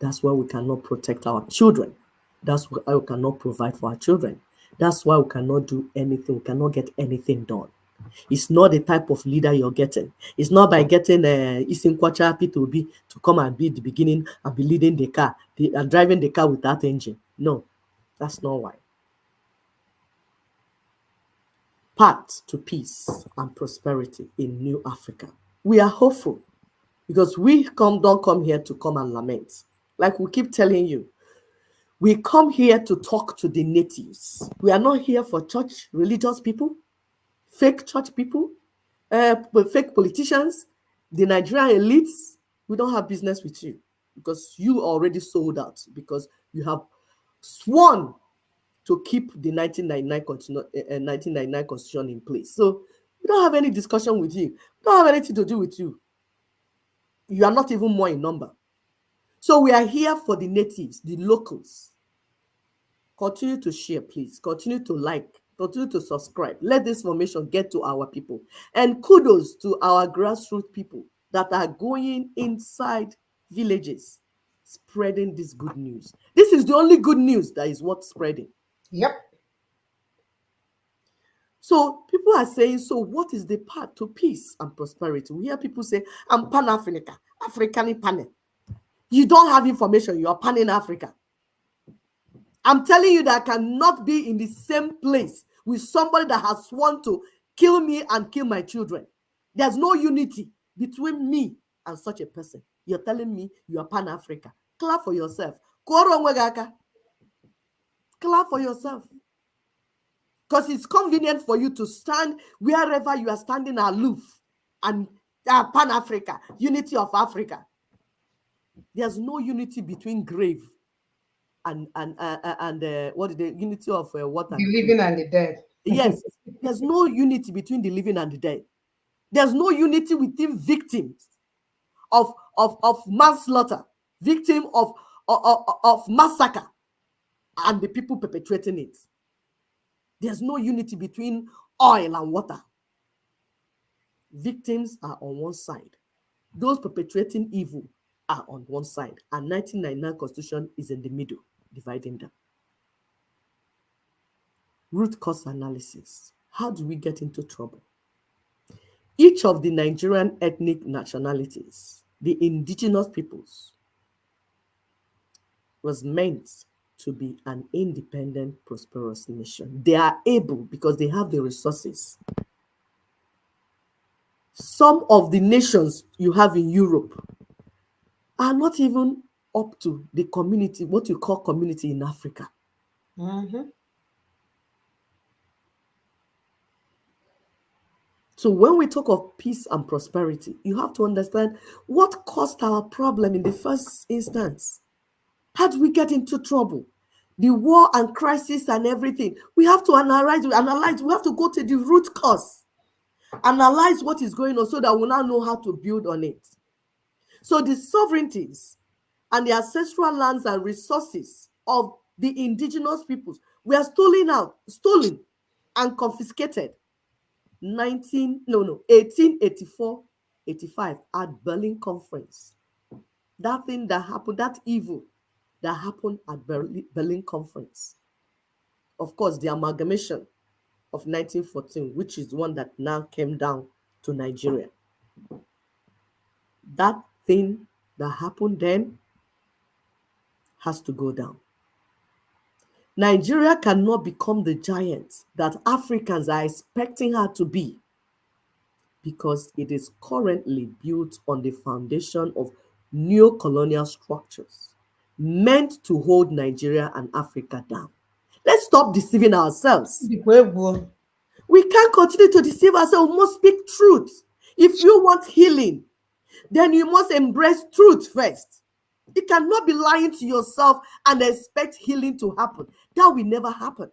That's why we cannot protect our children. That's why we cannot provide for our children. That's why we cannot do anything. We cannot get anything done. It's not the type of leader you're getting. It's not by getting Isinkwacha P2B to come and be the beginning and be leading the car, and driving the car with that engine. No, that's not why. Path to peace and prosperity in New Africa. We are hopeful because we don't come here to come and lament. Like we keep telling you, we come here to talk to the natives. We are not here for church, religious people, fake church people, fake politicians, the Nigerian elites. We don't have business with you because you already sold out, because you have sworn to keep the 1999 Constitution in place. So we don't have any discussion with you. We don't have anything to do with you. You are not even more in number. So we are here for the natives, the locals. Continue to share, please. Continue to like. Continue to subscribe. Let this information get to our people. And kudos to our grassroots people that are going inside villages, spreading this good news. This is the only good news that is worth spreading. Yep. So people are saying, so what is the path to peace and prosperity? We hear people say, I'm Pan-African, African Pan. You don't have information, you are Pan in Africa. I'm telling you that I cannot be in the same place with somebody that has sworn to kill me and kill my children. There's no unity between me and such a person. You're telling me you are Pan-Africa. Clap for yourself. Clap for yourself. Because it's convenient for you to stand wherever you are standing aloof and Pan-Africa, unity of Africa. There's no unity between grave and what is the unity of what and The grave? living and the dead. Yes, there's no unity between the living and the dead. There's no unity within victims of manslaughter, victim of massacre, and the people perpetrating it. There's no unity between oil and water. Victims are on one side. Those perpetrating evil are on one side. And 1999 Constitution is in the middle, dividing them. Root cause analysis. How do we get into trouble? Each of the Nigerian ethnic nationalities, the indigenous peoples, was meant to be an independent, prosperous nation. They are able because they have the resources. Some of the nations you have in Europe are not even up to the community, what you call community in Africa. Mm-hmm. So when we talk of peace and prosperity, you have to understand what caused our problem in the first instance. How do we get into trouble? The war and crisis and everything. We have to analyze, we have to go to the root cause. Analyze what is going on so that we'll now know how to build on it. So the sovereignties and the ancestral lands and resources of the indigenous peoples were stolen and confiscated 1884-85 at Berlin Conference. That thing that happened, that evil that happened at Berlin Conference. Of course, the amalgamation of 1914, which is the one that now came down to Nigeria. That thing that happened then has to go down. Nigeria cannot become the giant that Africans are expecting her to be because it is currently built on the foundation of neo-colonial structures meant to hold Nigeria and Africa down. Let's stop deceiving ourselves. We can't continue to deceive ourselves. We must speak truth. If you want healing, then you must embrace truth first. You cannot be lying to yourself and expect healing to happen. That will never happen.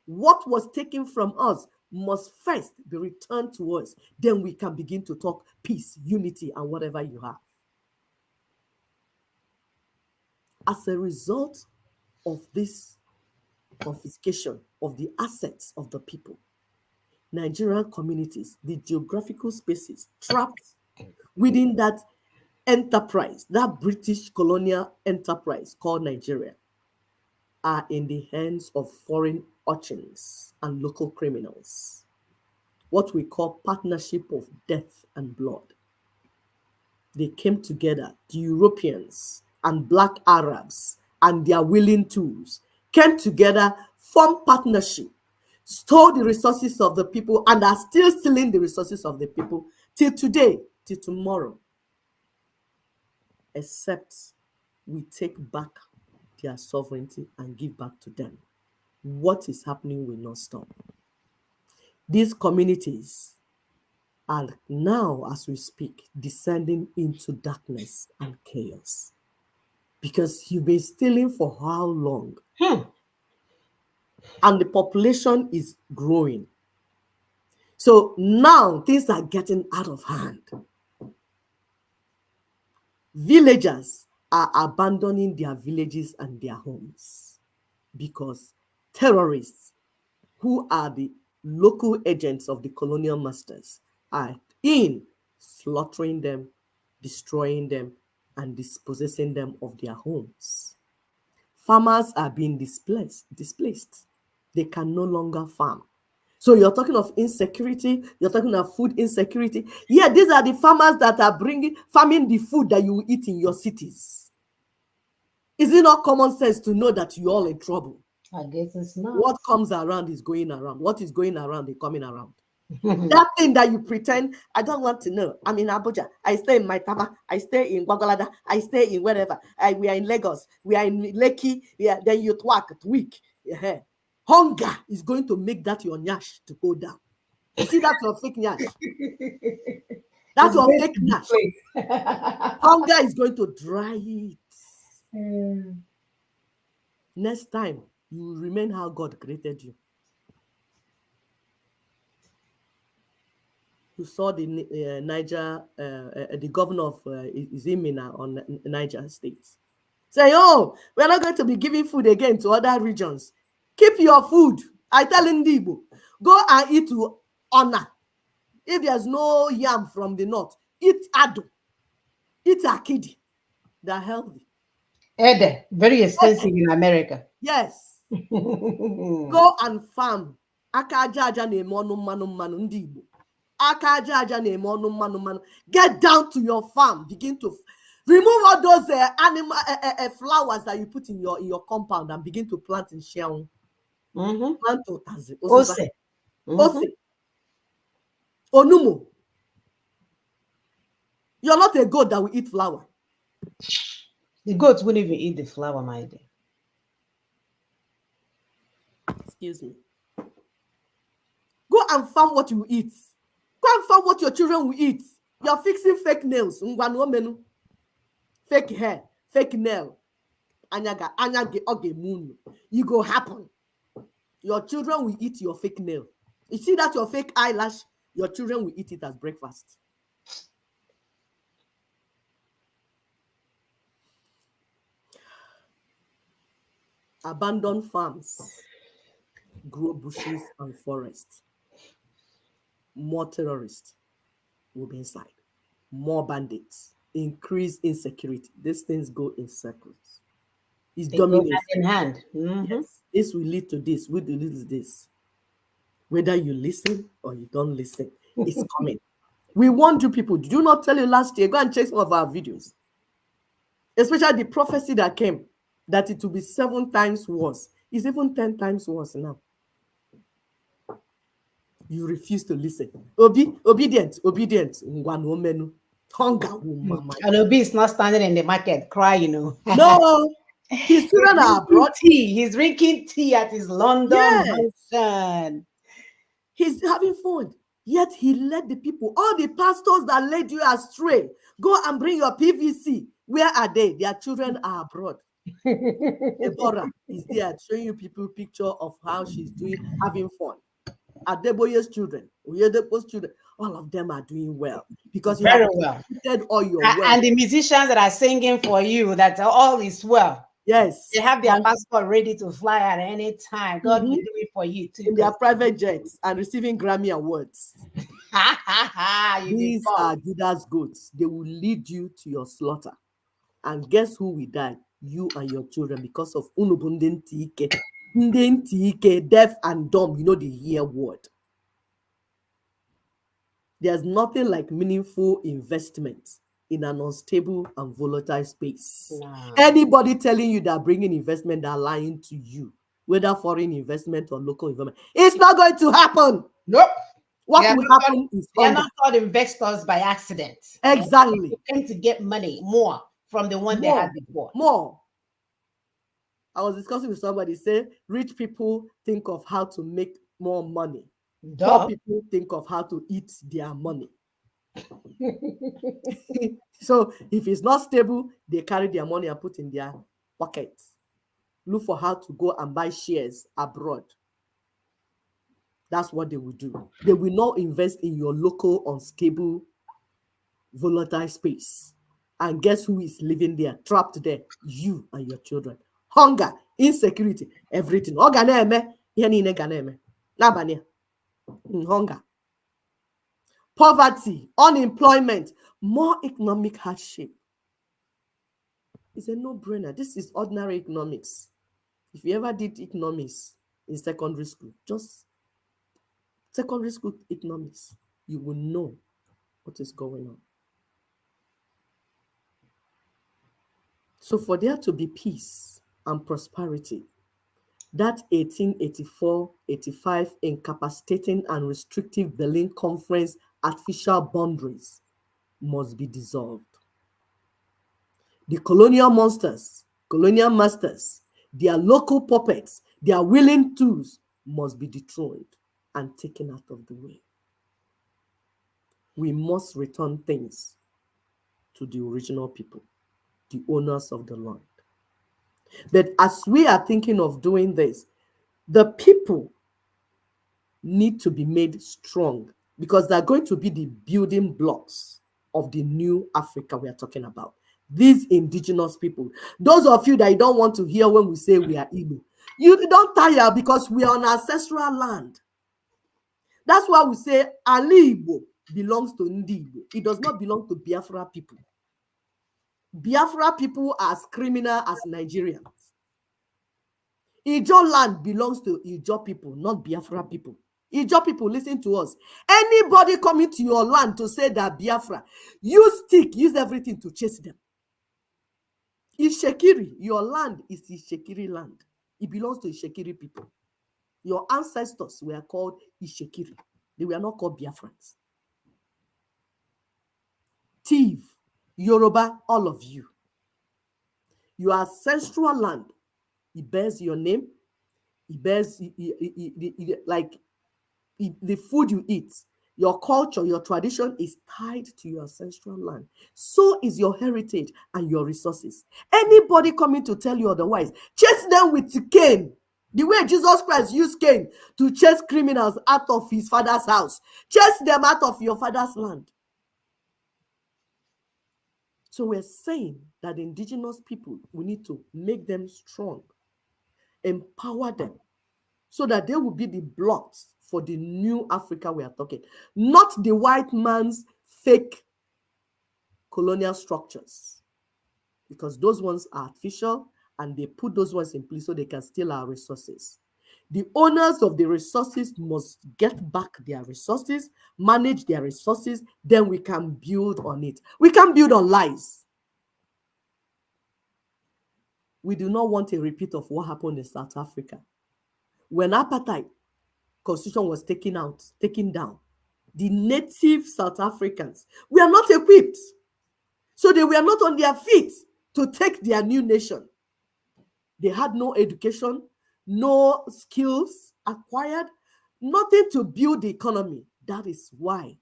What was taken from us must first be returned to us. Then we can begin to talk peace, unity, and whatever you have. As a result of this confiscation of the assets of the people, Nigerian communities, the geographical spaces trapped within that enterprise, that British colonial enterprise called Nigeria, are in the hands of foreign urchins and local criminals. What we call partnership of death and blood. They came together, the Europeans and Black Arabs and their willing tools came together, formed partnership, stole the resources of the people, and are still stealing the resources of the people till today, till tomorrow. Except we take back their sovereignty and give back to them. What is happening will not stop. These communities are now, as we speak, descending into darkness and chaos. Because you've been stealing for how long? And the population is growing. So now things are getting out of hand. Villagers are abandoning their villages and their homes because terrorists, who are the local agents of the colonial masters, are in slaughtering them, destroying them, and dispossessing them of their homes. Farmers are being displaced. They can no longer farm. So you're talking of insecurity, you're talking of food insecurity. Yeah, these are the farmers that are farming the food that you eat in your cities. Is it not common sense to know that you're all in trouble? I guess it's not. What comes around is going around. What is going around is coming around. That thing that you pretend, I don't want to know. I'm in Abuja. I stay in Maitama. I stay in Gwagwalada. I stay in wherever. We are in Lagos. We are in Lekki. Yeah, then you tweak. Yeah. Hunger is going to make that your nyash to go down. You see, that's your fake nyash. That's your fake nyash. Hunger is going to dry it. Next time, You will remain how God created you. You saw the Niger, the governor of Izimina on Niger State. Say, oh, we're not going to be giving food again to other regions. Keep your food. I tell Ndibo, go and eat to honor. If there's no yam from the north, eat ado, eat akidi. They're healthy. Ede, very expensive in America. Yes. Go and farm. Aka aja aja na-eme ọnụ mmanụ mmanụ ndị Igbo. Aka aja aja na-eme ọnụ mmanụ mmanụ. Get down to your farm. Begin to remove all those animal flowers that you put in your compound and begin to plant in Sheung. Plant utazi, Ose. ose, onumo. You're not a goat that will eat flower. The goats wouldn't even eat the flower, my dear. Excuse me. Go and farm what you eat. Go and farm what your children will eat. You're fixing fake nails. Fake hair, fake nail. You go happen. Your children will eat your fake nail. You see that your fake eyelash, your children will eat it as breakfast. Abandoned farms grow bushes and forests. More terrorists will be inside. More bandits. Increase insecurity. These things go in circles. It's They go dominating. hand in hand. Yes. This will lead to this, will lead to this. Whether you listen or you don't listen, it's coming. We warned you people. Did you not tell you last year? Go and check some of our videos. Especially the prophecy that came, that it will be 7 times worse. It's even 10 times worse now. You refuse to listen. Obedient. Hunger will mama. And Obi is not standing in the market crying, No, his children are abroad. He's drinking tea at his London mansion. He's having fun. Yet he led the people, all the pastors that led you astray, go and bring your PVC. Where are they? Their children are abroad. Deborah is there showing you people picture of how she's doing, having fun. Adeboye's children, Oyedepo's children, all of them are doing well because you Very have well. all your wealth. And the musicians that are singing for you, that all is well. Yes. They have their passport ready to fly at any time. God will do it for you too. In their private jets and receiving Grammy awards. These are Judas goats. They will lead you to your slaughter. And guess who will die? You and your children, because of Unubunden Tike. Deaf and dumb, you know the hear word. There's nothing like meaningful investment in an unstable and volatile space. No. Anybody telling you that bringing investment, they're lying to you, whether foreign investment or local investment. It's not going to happen. Nope. What will happen is they are not called investors by accident. Exactly. They tend to get money more from the one they had before. More. I was discussing with somebody, say rich people think of how to make more money. Poor people think of how to eat their money. So if it's not stable, they carry their money and put in their pockets. Look for how to go and buy shares abroad. That's what they will do. They will not invest in your local, unstable, volatile space. And guess who is living there, trapped there? You and your children. Hunger, insecurity, everything. Hunger, poverty, unemployment, more economic hardship. It's a no-brainer. This is ordinary economics. If you ever did economics in secondary school, just secondary school economics, you will know what is going on. So for there to be peace and prosperity, that 1884-85 incapacitating and restrictive Berlin Conference artificial boundaries must be dissolved. The colonial monsters, colonial masters, their local puppets, their willing tools must be dethroned and taken out of the way. We must return things to the original people, the owners of the land. But as we are thinking of doing this, the people need to be made strong because they're going to be the building blocks of the new Africa we are talking about. These indigenous people, those of you that you don't want to hear when we say we are Igbo, you don't tire because we are on ancestral land. That's why we say Ali Igbo belongs to Ndi Igbo. It does not belong to Biafra people. Biafra people are as criminal as Nigerians. Ijo land belongs to Ijo people, not Biafra people. Ijo people, listen to us. Anybody coming to your land to say that Biafra, use stick, use everything to chase them. Ishekiri, your land is Ishekiri land. It belongs to Ishekiri people. Your ancestors were called Ishekiri. They were not called Biafrans. Tiv, Yoruba, all of you. Your ancestral land, it bears your name. It bears like the food you eat. Your culture, your tradition is tied to your ancestral land. So is your heritage and your resources. Anybody coming to tell you otherwise, chase them with cane. The way Jesus Christ used cane to chase criminals out of his father's house. Chase them out of your father's land. So we're saying that indigenous people, we need to make them strong, empower them, so that they will be the blocks for the new Africa we are talking, not the white man's fake colonial structures, because those ones are artificial and they put those ones in place so they can steal our resources. The owners of the resources must get back their resources, manage their resources, then we can build on it. We can build on lies. We do not want a repeat of what happened in South Africa. When apartheid constitution was taken down, the native South Africans were not equipped. So they were not on their feet to take their new nation. They had no education, no skills acquired, nothing to build the economy. That is why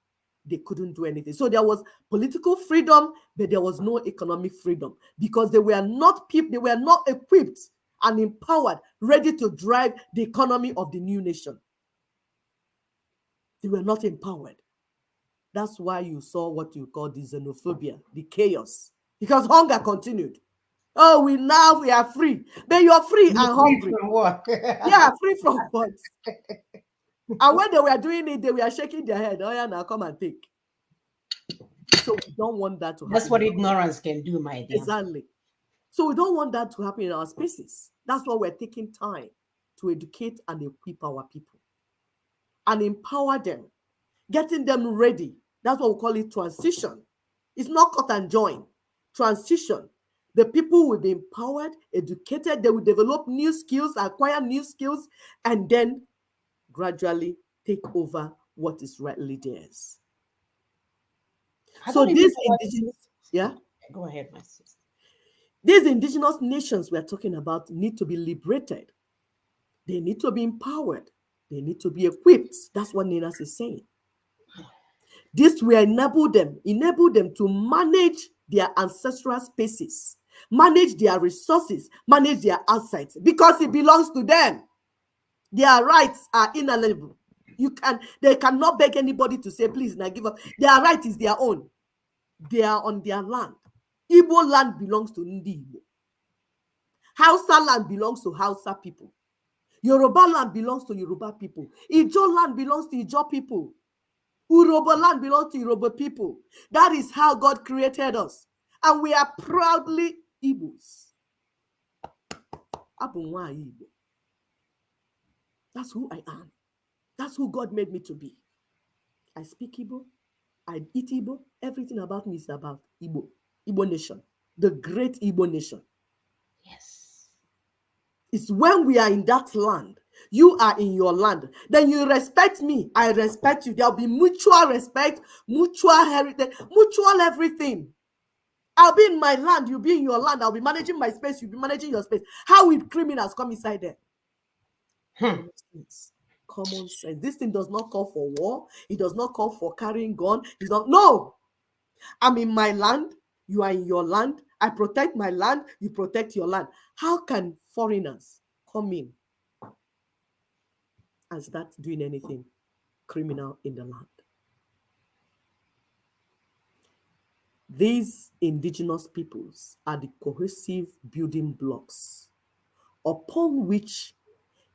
they couldn't do anything. So there was political freedom, but there was no economic freedom because they were not equipped and empowered, ready to drive the economy of the new nation. They were not empowered. That's why you saw what you call the xenophobia, the chaos, because hunger continued. Oh, we are free. But you're free and hungry. From what? Yeah, free from what? And when they were doing it, they were shaking their head. Oh, yeah, now come and take. So we don't want that to happen. That's what ignorance can do, my dear. Exactly. So we don't want that to happen in our spaces. That's why we're taking time to educate and equip our people and empower them, getting them ready. That's what we call it transition. It's not cut and join. Transition. The people will be empowered, educated, they will develop new skills, acquire new skills, and then gradually take over what is rightly theirs. So these indigenous, yeah? Go ahead, my sister. These indigenous nations we're talking about need to be liberated. They need to be empowered. They need to be equipped. That's what Ninas is saying. This will enable them to manage their ancestral spaces, manage their resources, manage their assets, because it belongs to them. Their rights are inalienable. They cannot beg anybody to say, please, now give up. Their right is their own. They are on their land. Igbo land belongs to Ndi Igbo. Hausa land belongs to Hausa people. Yoruba land belongs to Yoruba people. Ijo land belongs to Ijo people. Urobo land belongs to Yoruba people. That is how God created us. And we are proudly Igbos. Abunwa Igbo. That's who I am. That's who God made me to be. I speak Igbo. I eat Igbo. Everything about me is about Igbo. Igbo nation. The great Igbo nation. Yes. It's when we are in that land, you are in your land, then you respect me, I respect you. There'll be mutual respect, mutual heritage, mutual everything. I'll be in my land, you'll be in your land. I'll be managing my space, you'll be managing your space. How will criminals come inside there? Common sense. Common sense. This thing does not call for war. It does not call for carrying gun. It's not. No. I'm in my land. You are in your land. I protect my land, you protect your land. How can foreigners come in and start doing anything criminal in the land? These indigenous peoples are the cohesive building blocks upon which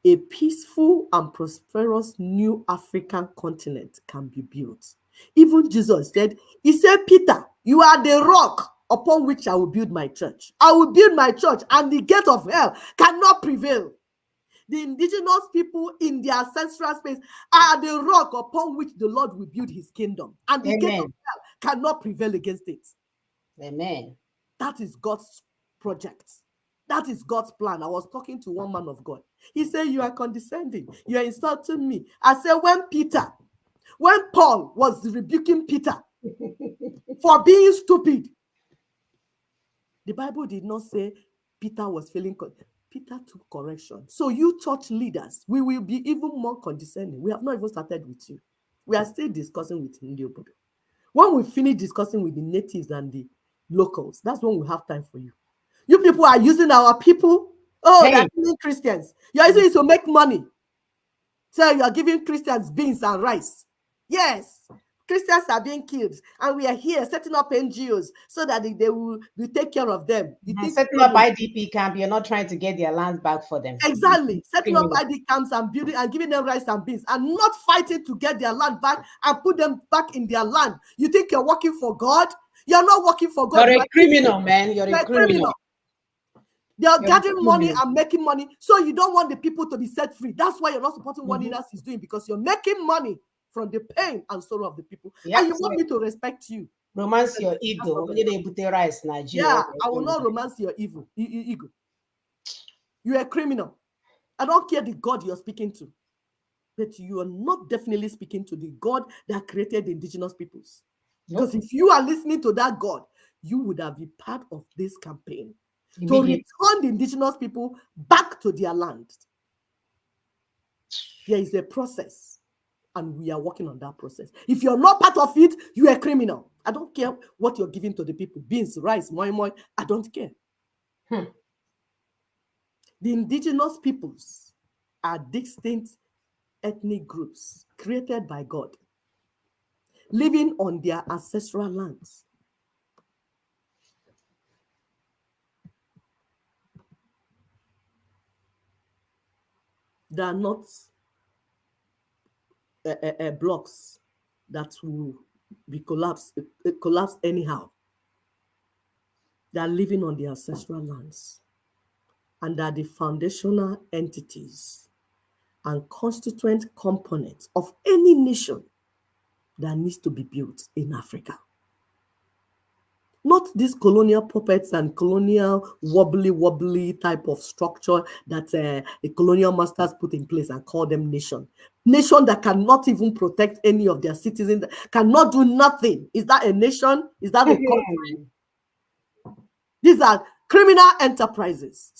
a peaceful and prosperous new African continent can be built. Even Jesus said, he said, Peter, you are the rock upon which I will build my church. I will build my church, and the gate of hell cannot prevail. The indigenous people in their ancestral space are the rock upon which the Lord will build his kingdom, and the gate of Amen. hell cannot prevail against it. Amen. That is God's project. That is God's plan. I was talking to one man of God. He said, you are condescending. You are insulting me. I said, when Paul was rebuking Peter for being stupid, the Bible did not say Peter was feeling. Peter took correction. So you church leaders, we will be even more condescending. We have not even started with you. We are still discussing with Indio. When we finish discussing with the natives and the locals, that's when we have time for you. You people are using our people. Oh, they're Hey. killing Christians. You're using it to make money. So you're giving Christians beans and rice. Yes, Christians are being killed, and we are here setting up NGOs so that they will take care of them. You think Setting up IDP camp, you're not trying to get their land back for them. exactly setting up Criminal. ID camps and building and giving them rice and beans and not fighting to get their land back and put them back in their land. You think you're working for God? You're not working for God. You're You a are criminal, man. You're a a criminal. criminal. They are You're a gathering money criminal. and making money. So you don't want the people to be set free. That's why you're not supporting what Mhm. Inas is doing, because you're making money from the pain and sorrow of the people. Yeah, And you so want me to respect you. romance your That's ego. not Only gonna they put the rice now. Yeah, I will not romance your evil ego. You're a criminal. I don't care the God you're speaking to, but you are not definitely speaking to the God that created the indigenous peoples. Nope. Because if you are listening to that God, you would have been part of this campaign to Immediately. return the indigenous people back to their land. There is a process, and we are working on that process. If you're not part of it, you're a criminal. I don't care what you're giving to the people. Beans, rice, moi moi, I don't care. Hmm. The indigenous peoples are distinct ethnic groups created by God, living on their ancestral lands. They are not blocks that will be collapsed anyhow. They are living on their ancestral lands, and are the foundational entities and constituent components of any nation that needs to be built in Africa. Not these colonial puppets and colonial wobbly type of structure that the colonial masters put in place and call them nation. Nation that cannot even protect any of their citizens, cannot do nothing. Is that a nation? Is that a country? These are criminal enterprises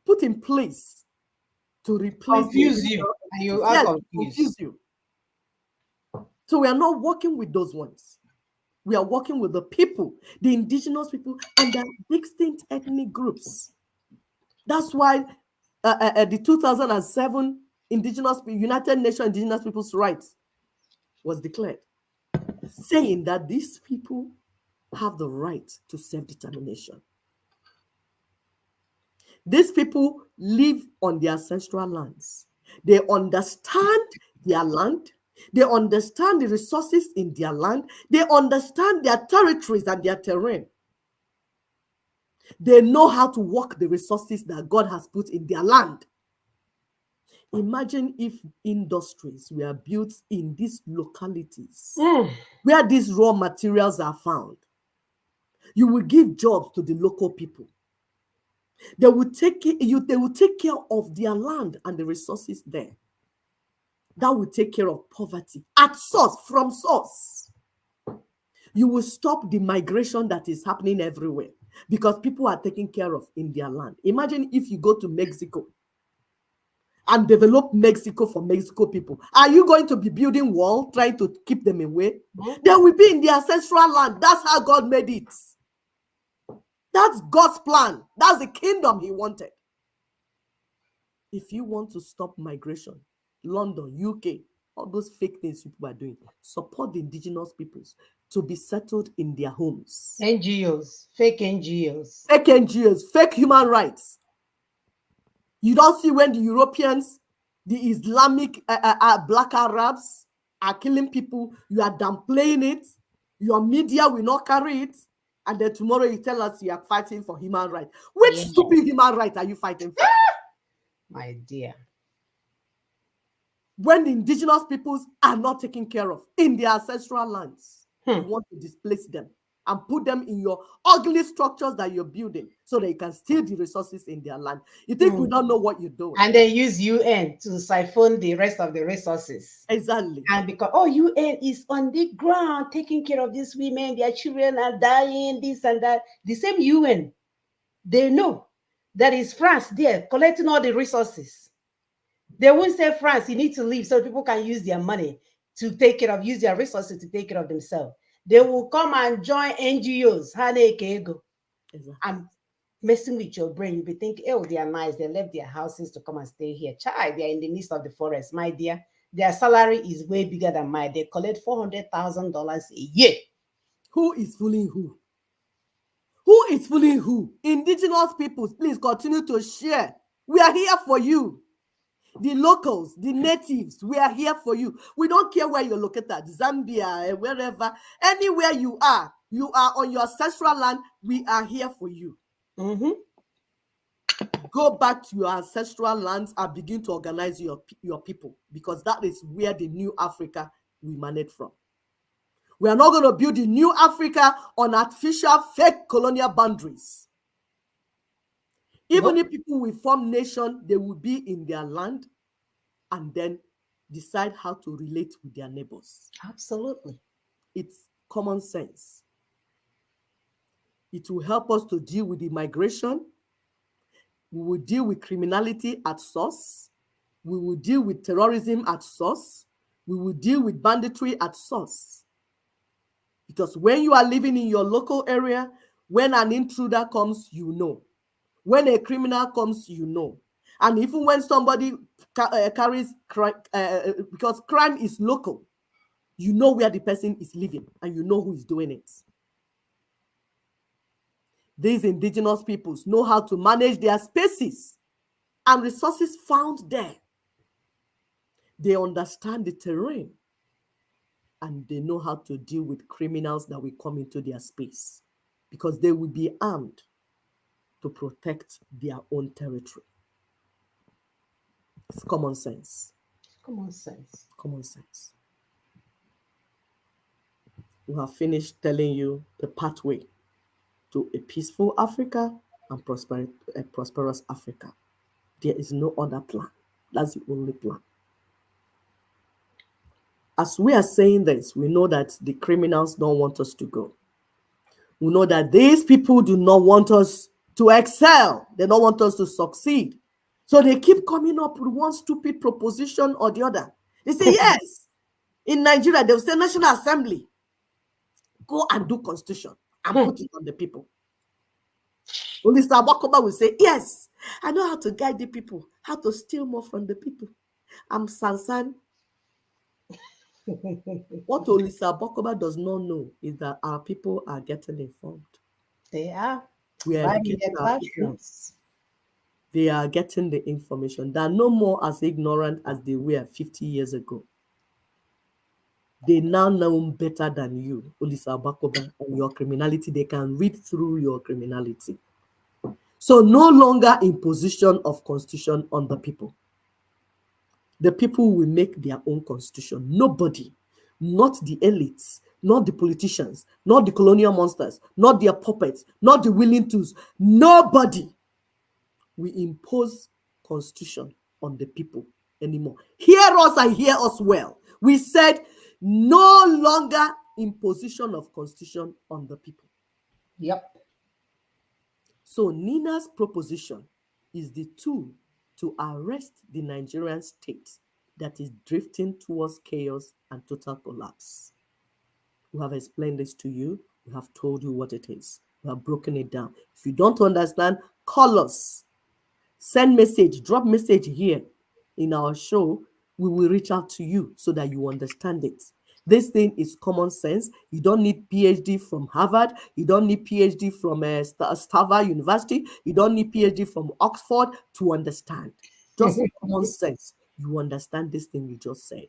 put in place to replace Confuse you, and you are yes, confused. confuse you. So we are not working with those ones. We are working with the people, the indigenous people, and the distinct ethnic groups. That's why the 2007 United Nations Indigenous Peoples' Rights was declared, saying that these people have the right to self-determination. These people live on their ancestral lands. They understand their land. They understand the resources in their land. They understand their territories and their terrain. They know how to work the resources that God has put in their land. Imagine if industries were built in these localities where these raw materials are found. You will give jobs to the local people. They will take care of their land and the resources there. That will take care of poverty at source, from source. You will stop the migration that is happening everywhere because people are taken care of in their land. Imagine if you go to Mexico and develop Mexico for Mexico people. Are you going to be building wall, trying to keep them away? They will be in their ancestral land. That's how God made it. That's God's plan. That's the kingdom he wanted. If you want to stop migration, London, UK, all those fake things people are doing, support the indigenous peoples to be settled in their homes. NGOs, fake NGOs. Fake NGOs, fake human rights. You don't see when the Europeans, the Islamic black Arabs are killing people, you are downplaying it, your media will not carry it, and then tomorrow you tell us you are fighting for human rights. Which Yeah, stupid human right are you fighting for? my dear. When the indigenous peoples are not taken care of in their ancestral lands, Hmm. you want to displace them and put them in your ugly structures that you're building so that you can steal the resources in their land. You think we don't know what you're doing? And they use UN to siphon the rest of the resources. Exactly. And because, oh, UN is on the ground taking care of these women, their children are dying, this and that. The same UN, they know that is France there collecting all the resources. They won't say, France, you need to leave so people can use their money to take care of, use their resources to take care of themselves. They will come and join NGOs. Exactly. I'm messing with your brain. You'll be thinking, oh, they are nice. They left their houses to come and stay here. Child, they are in the midst of the forest, my dear. Their salary is way bigger than mine. They collect $400,000 a year. Who is fooling who? Who is fooling who? Indigenous peoples, please continue to share. We are here for you. The locals, the natives, we are here for you. We don't care where you're located, Zambia, wherever, anywhere you are on your ancestral land, we are here for you. Mm-hmm. Go back to your ancestral lands and begin to organize your people, because that is where the new Africa we emanate from. We are not going to build the new Africa on artificial, fake colonial boundaries. Even Nope. if people will form nation, they will be in their land and then decide how to relate with their neighbors. Absolutely. It's common sense. It will help us to deal with the migration. We will deal with criminality at source. We will deal with terrorism at source. We will deal with banditry at source. Because when you are living in your local area, when an intruder comes, you know. When a criminal comes, you know. And even when somebody carries crime, because crime is local, you know where the person is living and you know who is doing it. These indigenous peoples know how to manage their spaces and resources found there. They understand the terrain and they know how to deal with criminals that will come into their space, because they will be armed to protect their own territory. It's common sense. Common sense. Common sense. We have finished telling you the pathway to a peaceful Africa and a prosperous Africa. There is no other plan. That's the only plan. As we are saying this, we know that the criminals don't want us to go. We know that these people do not want us to excel. They don't want us to succeed. So they keep coming up with one stupid proposition or the other. They say, yes, in Nigeria, they'll say National Assembly, go and do constitution and put it on the people. Olisa Wakoba will say, yes, I know how to guide the people, how to steal more from the people. I'm Sansan. What Olisa Wakoba does not know is that our people are getting informed. They are We are right in their educating our people. classrooms. They are getting the information. They are no more as ignorant as they were 50 years ago. They now know better than you, Olisa Bakoba, and your criminality. They can read through your criminality. So no longer imposition of constitution on the people. The people will make their own constitution. Nobody, not the elites, not the politicians, not the colonial monsters, not their puppets, not the willing tools. Nobody will impose constitution on the people anymore. Hear us and hear us well. We said no longer imposition of constitution on the people. Yep. So Nina's proposition is the tool to arrest the Nigerian state that is drifting towards chaos and total collapse. We have explained this to you. We have told you what it is. We have broken it down. If you don't understand, call us. Send message, drop message here in our show. We will reach out to you so that you understand it. This thing is common sense. You don't need PhD from Harvard. You don't need PhD from Harvard University. You don't need PhD from Oxford to understand. Just common sense. You understand this thing you just said.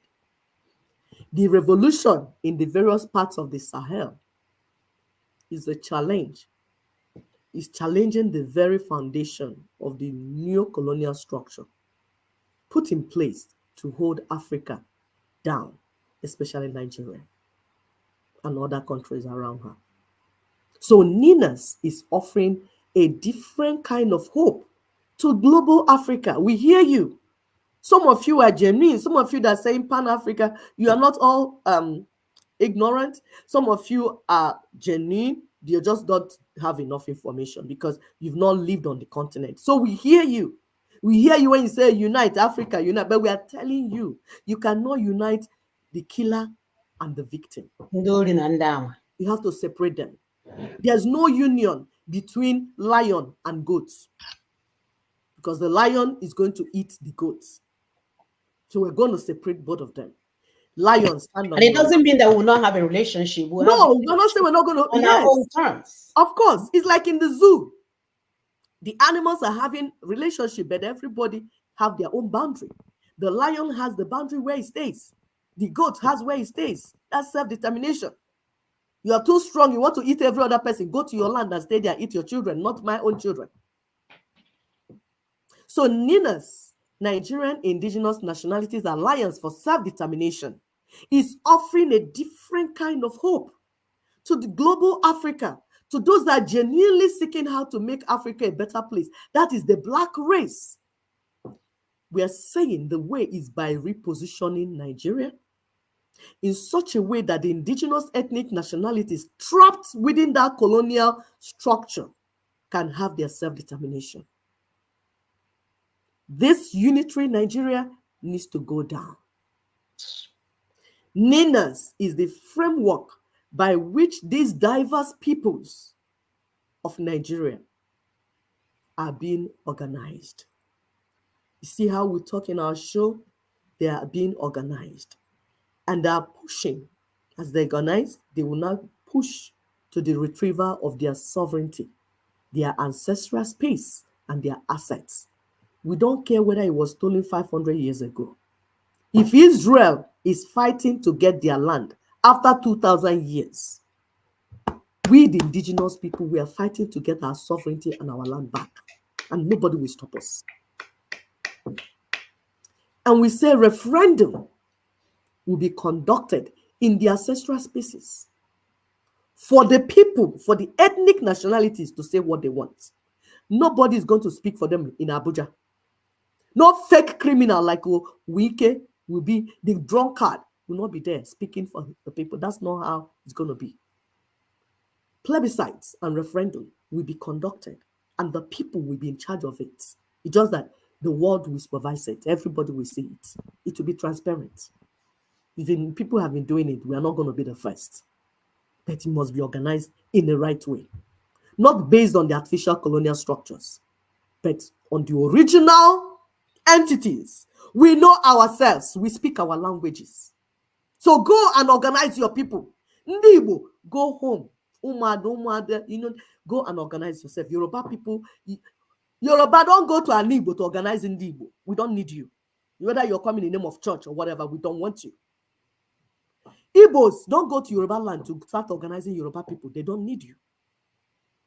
The revolution in the various parts of the Sahel is a challenge. It's challenging the very foundation of the neo-colonial structure put in place to hold Africa down, especially Nigeria and other countries around her. So Ninas is offering a different kind of hope to global Africa. We hear you. Some of you are genuine. Some of you that are saying Pan-Africa, you are not all ignorant. Some of you are genuine. You just don't have enough information because you've not lived on the continent. So we hear you. We hear you when you say unite Africa, unite, but we are telling you, you cannot unite the killer and the victim. You have to separate them. There's no union between lion and goats because the lion is going to eat the goats. So we're going to separate both of them. Lion, stand on And it your doesn't mean that we'll not have a relationship. We'll have No, we're not saying we're not going to. on our Yes, own terms. of course. It's like in the zoo. The animals are having relationship, but everybody have their own boundary. The lion has the boundary where he stays. The goat has where he stays. That's self-determination. You are too strong. You want to eat every other person. Go to your land and stay there. Eat your children, not my own children. So Ninas, Nigerian Indigenous Nationalities Alliance for Self-Determination, is offering a different kind of hope to the global Africa, to those that are genuinely seeking how to make Africa a better place. That is the Black race. We are saying the way is by repositioning Nigeria in such a way that the indigenous ethnic nationalities trapped within that colonial structure can have their self-determination. This unitary Nigeria needs to go down. Ninas is the framework by which these diverse peoples of Nigeria are being organized. You see how we talk in our show? They are being organized. And they are pushing. As they organize, they will now push to the retrieval of their sovereignty, their ancestral space, and their assets. We don't care whether it was stolen 500 years ago. If Israel is fighting to get their land after 2,000 years, we, the indigenous people, we are fighting to get our sovereignty and our land back. And nobody will stop us. And we say referendum will be conducted in the ancestral spaces for the people, for the ethnic nationalities to say what they want. Nobody is going to speak for them in Abuja. No fake criminal like Wike will be, the drunkard will not be there speaking for the people. That's not how it's going to be. Plebiscites and referendum will be conducted and the people will be in charge of it. It's just that the world will supervise it. Everybody will see it. It will be transparent. Even people have been doing it. We are not going to be the first. But it must be organized in the right way. Not based on the artificial colonial structures, but on the original entities. We know ourselves. We speak our languages. So go and organize your people. Ndibo, go home. Go and organize yourself. Yoruba people, Yoruba, don't go to Anibo to organize Ndibo. We don't need you. Whether you're coming in the name of church or whatever, we don't want you. Igbos, don't go to Yoruba land to start organizing Yoruba people. They don't need you.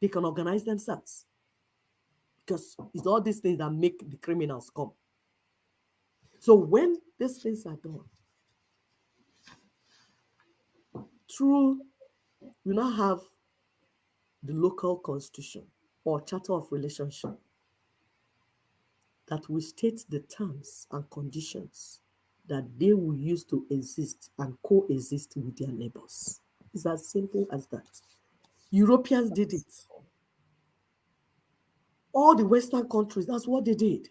They can organize themselves. Because it's all these things that make the criminals come. So when these things are done, through, we now have the local constitution or charter of relationship that will state the terms and conditions that they will use to exist and coexist with their neighbors. It's as simple as that. Europeans did it. All the Western countries, that's what they did.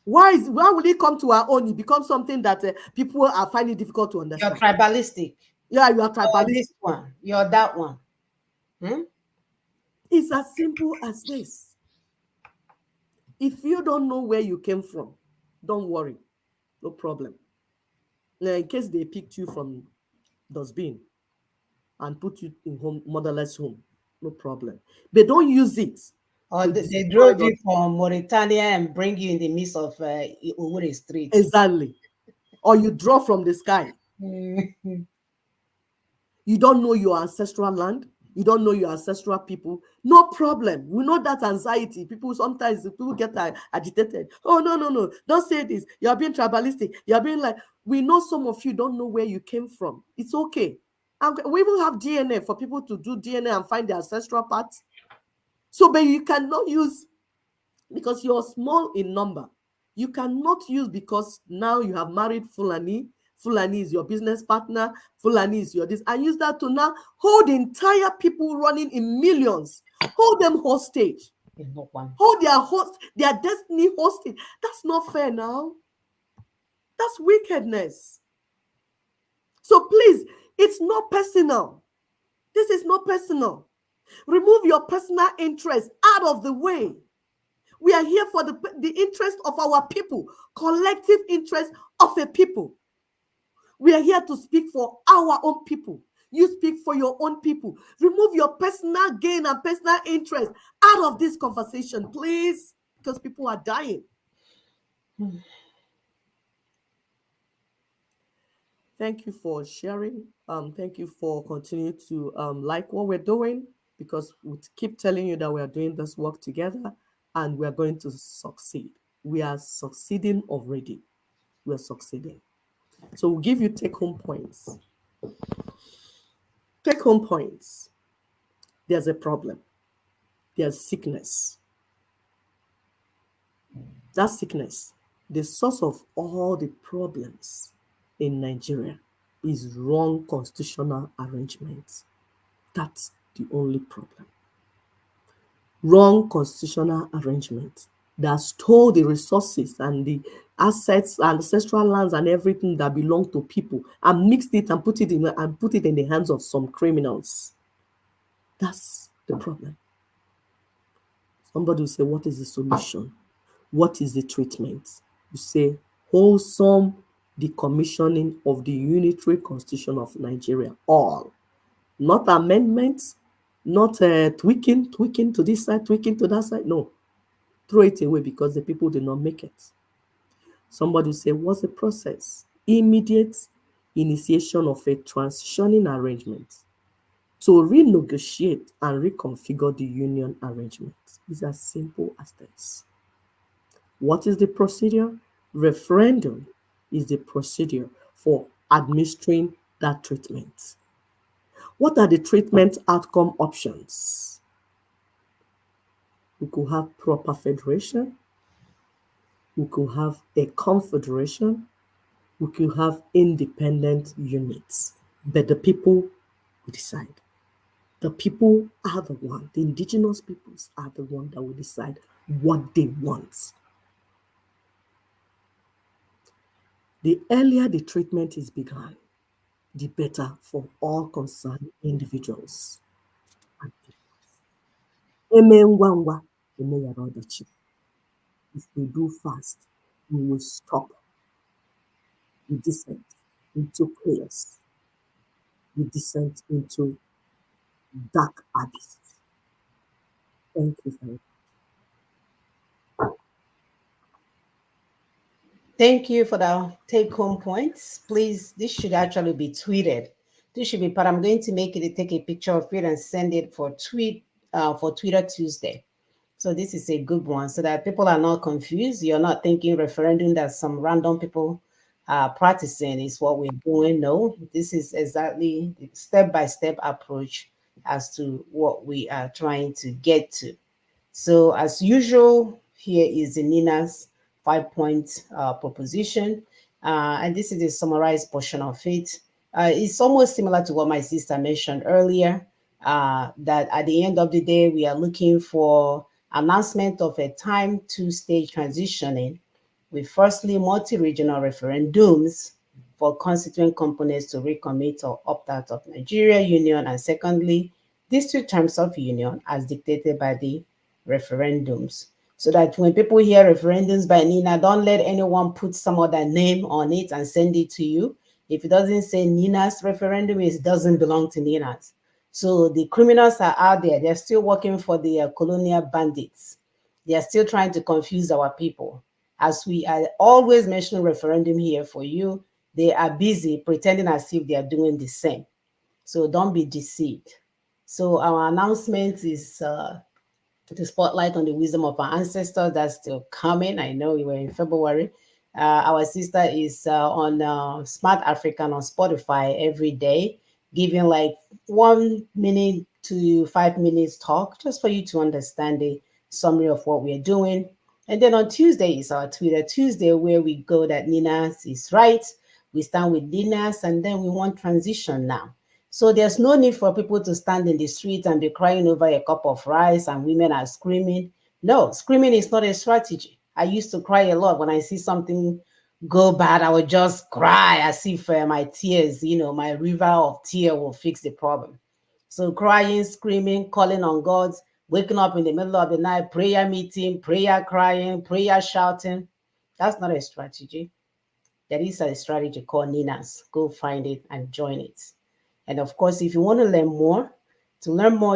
Why will it come to our own? It becomes something that people are finding difficult to understand. You're tribalistic. Yeah, you are tribalistic. You're this one. You're that one. It's as simple as this. If you don't know where you came from, don't worry, no problem. Now, in case they picked you from dustbin and put you in home, motherless home, no problem. They don't use it Or to they destroy drove your. you from Mauritania and bring you in the midst of Owerri Street. Exactly. Or you draw from the sky. Mm. You don't know your ancestral land. You don't know your ancestral people. No problem. We know that anxiety. People sometimes people get agitated. Oh no, no, no. Don't say this. You're being tribalistic. You're being like, we know some of you don't know where you came from. It's okay. And we even have DNA for people to do DNA and find the ancestral parts. So, but you cannot use because you're small in number. You cannot use because now you have married Fulani. Fulani is your business partner. Fulani is your this. And use that to now hold entire people running in millions. Hold them hostage. It's not one. Hold their destiny hostage. That's not fair now. That's wickedness. So please, it's not personal. This is not personal. Remove your personal interest out of the way. We are here for the interest of our people, collective interest of a people. We are here to speak for our own people. You speak for your own people. Remove your personal gain and personal interest out of this conversation, please, because people are dying. Thank you for sharing. Thank you for continuing to like what we're doing because we keep telling you that we are doing this work together and we are going to succeed. We are succeeding already. We are succeeding. So we'll give you take home points. Take home points. There's a problem. There's sickness. That sickness, the source of all the problems in Nigeria is wrong constitutional arrangement. That's the only problem. Wrong constitutional arrangement that stole the resources and the assets and ancestral lands and everything that belong to people and mixed it and put it in the hands of some criminals. That's the problem. Somebody will say, what is the solution? What is the treatment? You say, wholesome decommissioning of the unitary constitution of Nigeria. All. Not amendments, not tweaking to this side, tweaking to that side. No. Throw it away because the people did not make it. Somebody will say, what's the process? Immediate initiation of a transitioning arrangement to renegotiate and reconfigure the union arrangement. It's as simple as this. What is the procedure? Referendum is the procedure for administering that treatment. What are the treatment outcome options? We could have proper federation. We could have a confederation. We could have independent units. But the people will decide. The people are the one, the indigenous peoples are the one that will decide what they want. The earlier the treatment is begun, the better for all concerned individuals. Eme ngwa ngwa, eme yara ọdachi. If we do fast, we will stop the descent into chaos, the descent into dark abyss. Thank you very much. Thank you for the take home points. Please, this should actually be tweeted. This should be part. I'm going to make it take a picture of it and send it for Twitter Tuesday. So this is a good one so that people are not confused. You're not thinking referendum that some random people are practicing is what we're doing. No, this is exactly the step-by-step approach as to what we are trying to get to. So, as usual, here is Nina's 5 point proposition. And this is the summarized portion of it. It's almost similar to what my sister mentioned earlier, that at the end of the day, we are looking for announcement of a time two-stage transitioning with firstly multi-regional referendums for constituent components to recommit or opt out of Nigeria Union, and secondly, these two terms of union as dictated by the referendums. So that when people hear referendums by Nina, don't let anyone put some other name on it and send it to you. If it doesn't say Nina's referendum, it doesn't belong to Nina's. So the criminals are out there. They're still working for the colonial bandits. They are still trying to confuse our people. As we are always mentioning referendum here for you, they are busy pretending as if they are doing the same. So don't be deceived. So our announcement is the spotlight on the wisdom of our ancestors. That's still coming. I know we were in February. Our sister is on Smart African on Spotify every day, giving like 1 minute to 5 minutes talk just for you to understand the summary of what we're doing. And then on Tuesday is our Twitter Tuesday, where we go that Nina's is right. We stand with Nina's, and then we want transition now. So there's no need for people to stand in the street and be crying over a cup of rice and women are screaming. No, screaming is not a strategy. I used to cry a lot when I see something go bad. I would just cry as if my tears, my river of tear will fix the problem. So crying, screaming, calling on God, waking up in the middle of the night, prayer meeting, prayer crying, prayer shouting. That's not a strategy. There is a strategy called Nina's. Go find it and join it. And of course, if you want to learn more,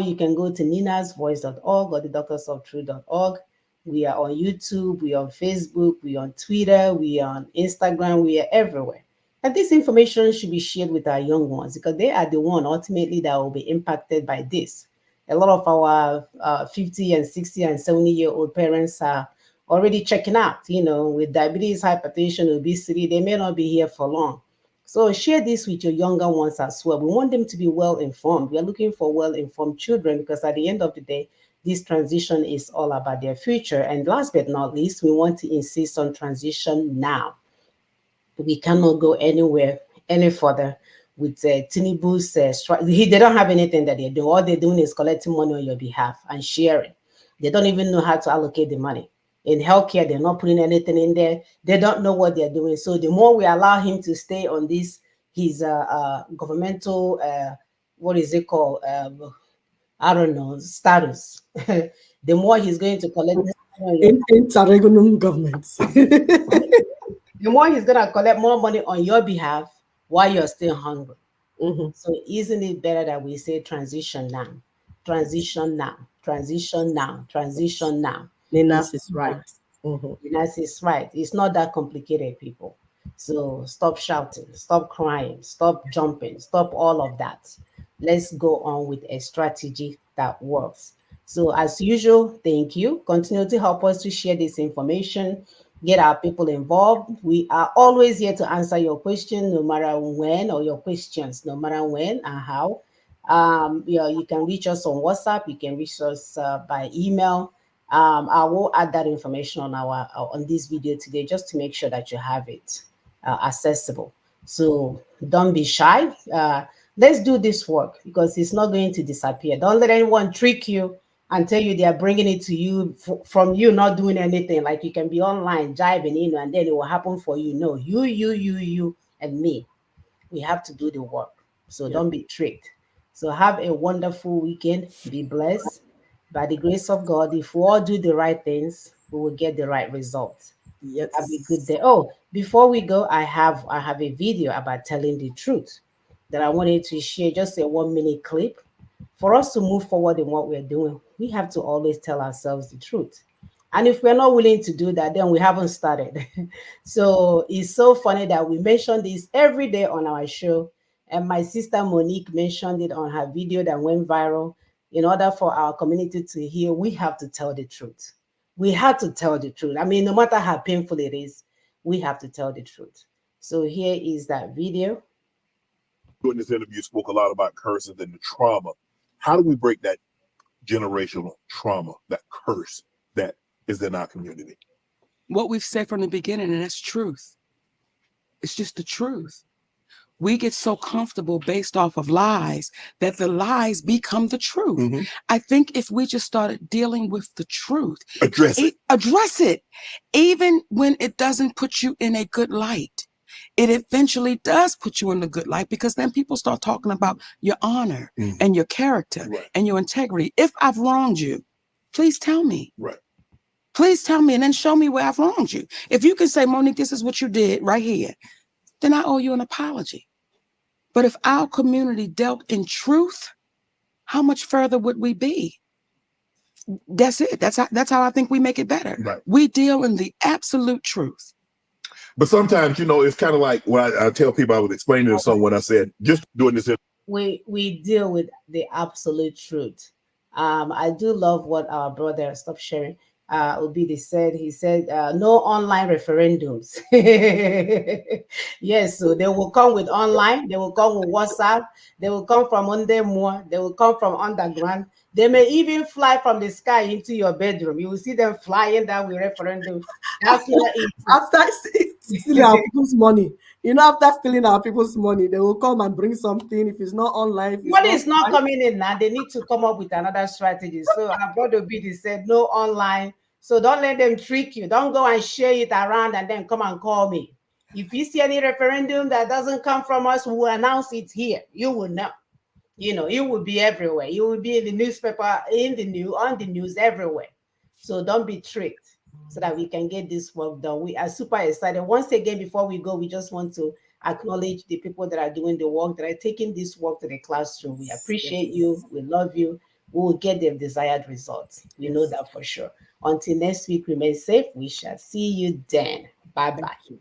you can go to ninasvoice.org or thedoctorsoftruth.org. We are on YouTube, we are on Facebook, we are on Twitter, we are on Instagram, we are everywhere. And this information should be shared with our young ones because they are the one ultimately that will be impacted by this. A lot of our 50 and 60 and 70-year-old parents are already checking out, with diabetes, hypertension, obesity. They may not be here for long. So share this with your younger ones as well. We want them to be well informed. We are looking for well informed children because at the end of the day, this transition is all about their future. And last but not least, we want to insist on transition now. We cannot go anywhere any further with Tinubu's they don't have anything that they're doing. All they're doing is collecting money on your behalf and sharing. They don't even know how to allocate the money. In healthcare, they're not putting anything in there. They don't know what they're doing. So the more we allow him to stay on this, his governmental, what is it called? I don't know, status. The more he's going to collect money on your Interregnum governments. the more he's gonna collect more money on your behalf while you're still hungry. Mhm. So isn't it better that we say transition now, transition now, transition now, transition now? It's Ninas is right. not Mhm. That's is right. It's not that complicated, people. So stop shouting, stop crying, stop jumping, stop all of that. Let's go on with a strategy that works. So, as usual, thank you. Continue to help us to share this information, get our people involved. We are always here to answer your question, no matter when, or your questions, no matter when and how. You can reach us on WhatsApp. You can reach us by email. I will add that information on our on this video today just to make sure that you have it accessible. So don't be shy. Let's do this work because it's not going to disappear. Don't let anyone trick you and tell you they are bringing it to you from you not doing anything. Like you can be online jiving, and then it will happen for you. No, you, and me. We have to do the work. So Yep. don't be tricked. So have a wonderful weekend. Be blessed. By the grace of God, if we all do the right things, we will get the right results. Have a good Yes. day. Oh, before we go, I have a video about telling the truth that I wanted to share, just a 1 minute clip. For us to move forward in what we're doing, we have to always tell ourselves the truth. And if we're not willing to do that, then we haven't started. So it's so funny that we mention this every day on our show. And my sister Monique mentioned it on her video that went viral. In order for our community to hear, we have to tell the truth. We have to tell the truth. I mean, no matter how painful it is, we have to tell the truth. So here is that video. In this interview, spoke a lot about curses and the trauma. How do we break that generational trauma, that curse that is in our community? What we've said from the beginning, and that's truth. It's just the truth. We get so comfortable based off of lies that the lies become the truth. Mm-hmm. I think if we just started dealing with the truth, Address it. address it, even when it doesn't put you in a good light. it eventually does put you in the good light, because then people start talking about your honor and your character and your integrity. If I've wronged you, please tell me. Right. Please tell me, and then show me where I've wronged you. If you can say, Monique, this is what you did right here, then I owe you an apology. But if our community dealt in truth, how much further would we be? That's it. That's how I think we make it better. Right. We deal in the absolute truth. But sometimes, it's kind of like when I tell people, I was explaining to someone, I said, just doing this. We deal with the absolute truth. I do love what our brother, stop sharing, Obidi said. He said, no online referendums. Yes, so they will come with online, they will come with WhatsApp, they will come from under more, they will come from underground. They may even fly from the sky into your bedroom. You will see them flying down with referendum. After it, After stealing our people's money, after stealing our people's money, they will come and bring something. If it's not online, if it's money not is not online, coming in now. They need to come up with another strategy. So our brother Bidi said, no online. So don't let them trick you. Don't go and share it around and then come and call me. If you see any referendum that doesn't come from us, we will announce it here. You will know. It will be everywhere. You will be in the newspaper, in the news, on the news, everywhere. So don't be tricked, so that we can get this work done. We are super excited. Once again, before we go, we just want to acknowledge the people that are doing the work, that are taking this work to the classroom. We appreciate you. We love you. We will get the desired results. We know yes. that for sure. Until next week, remain safe. We shall see you then. Bye Thank bye. you.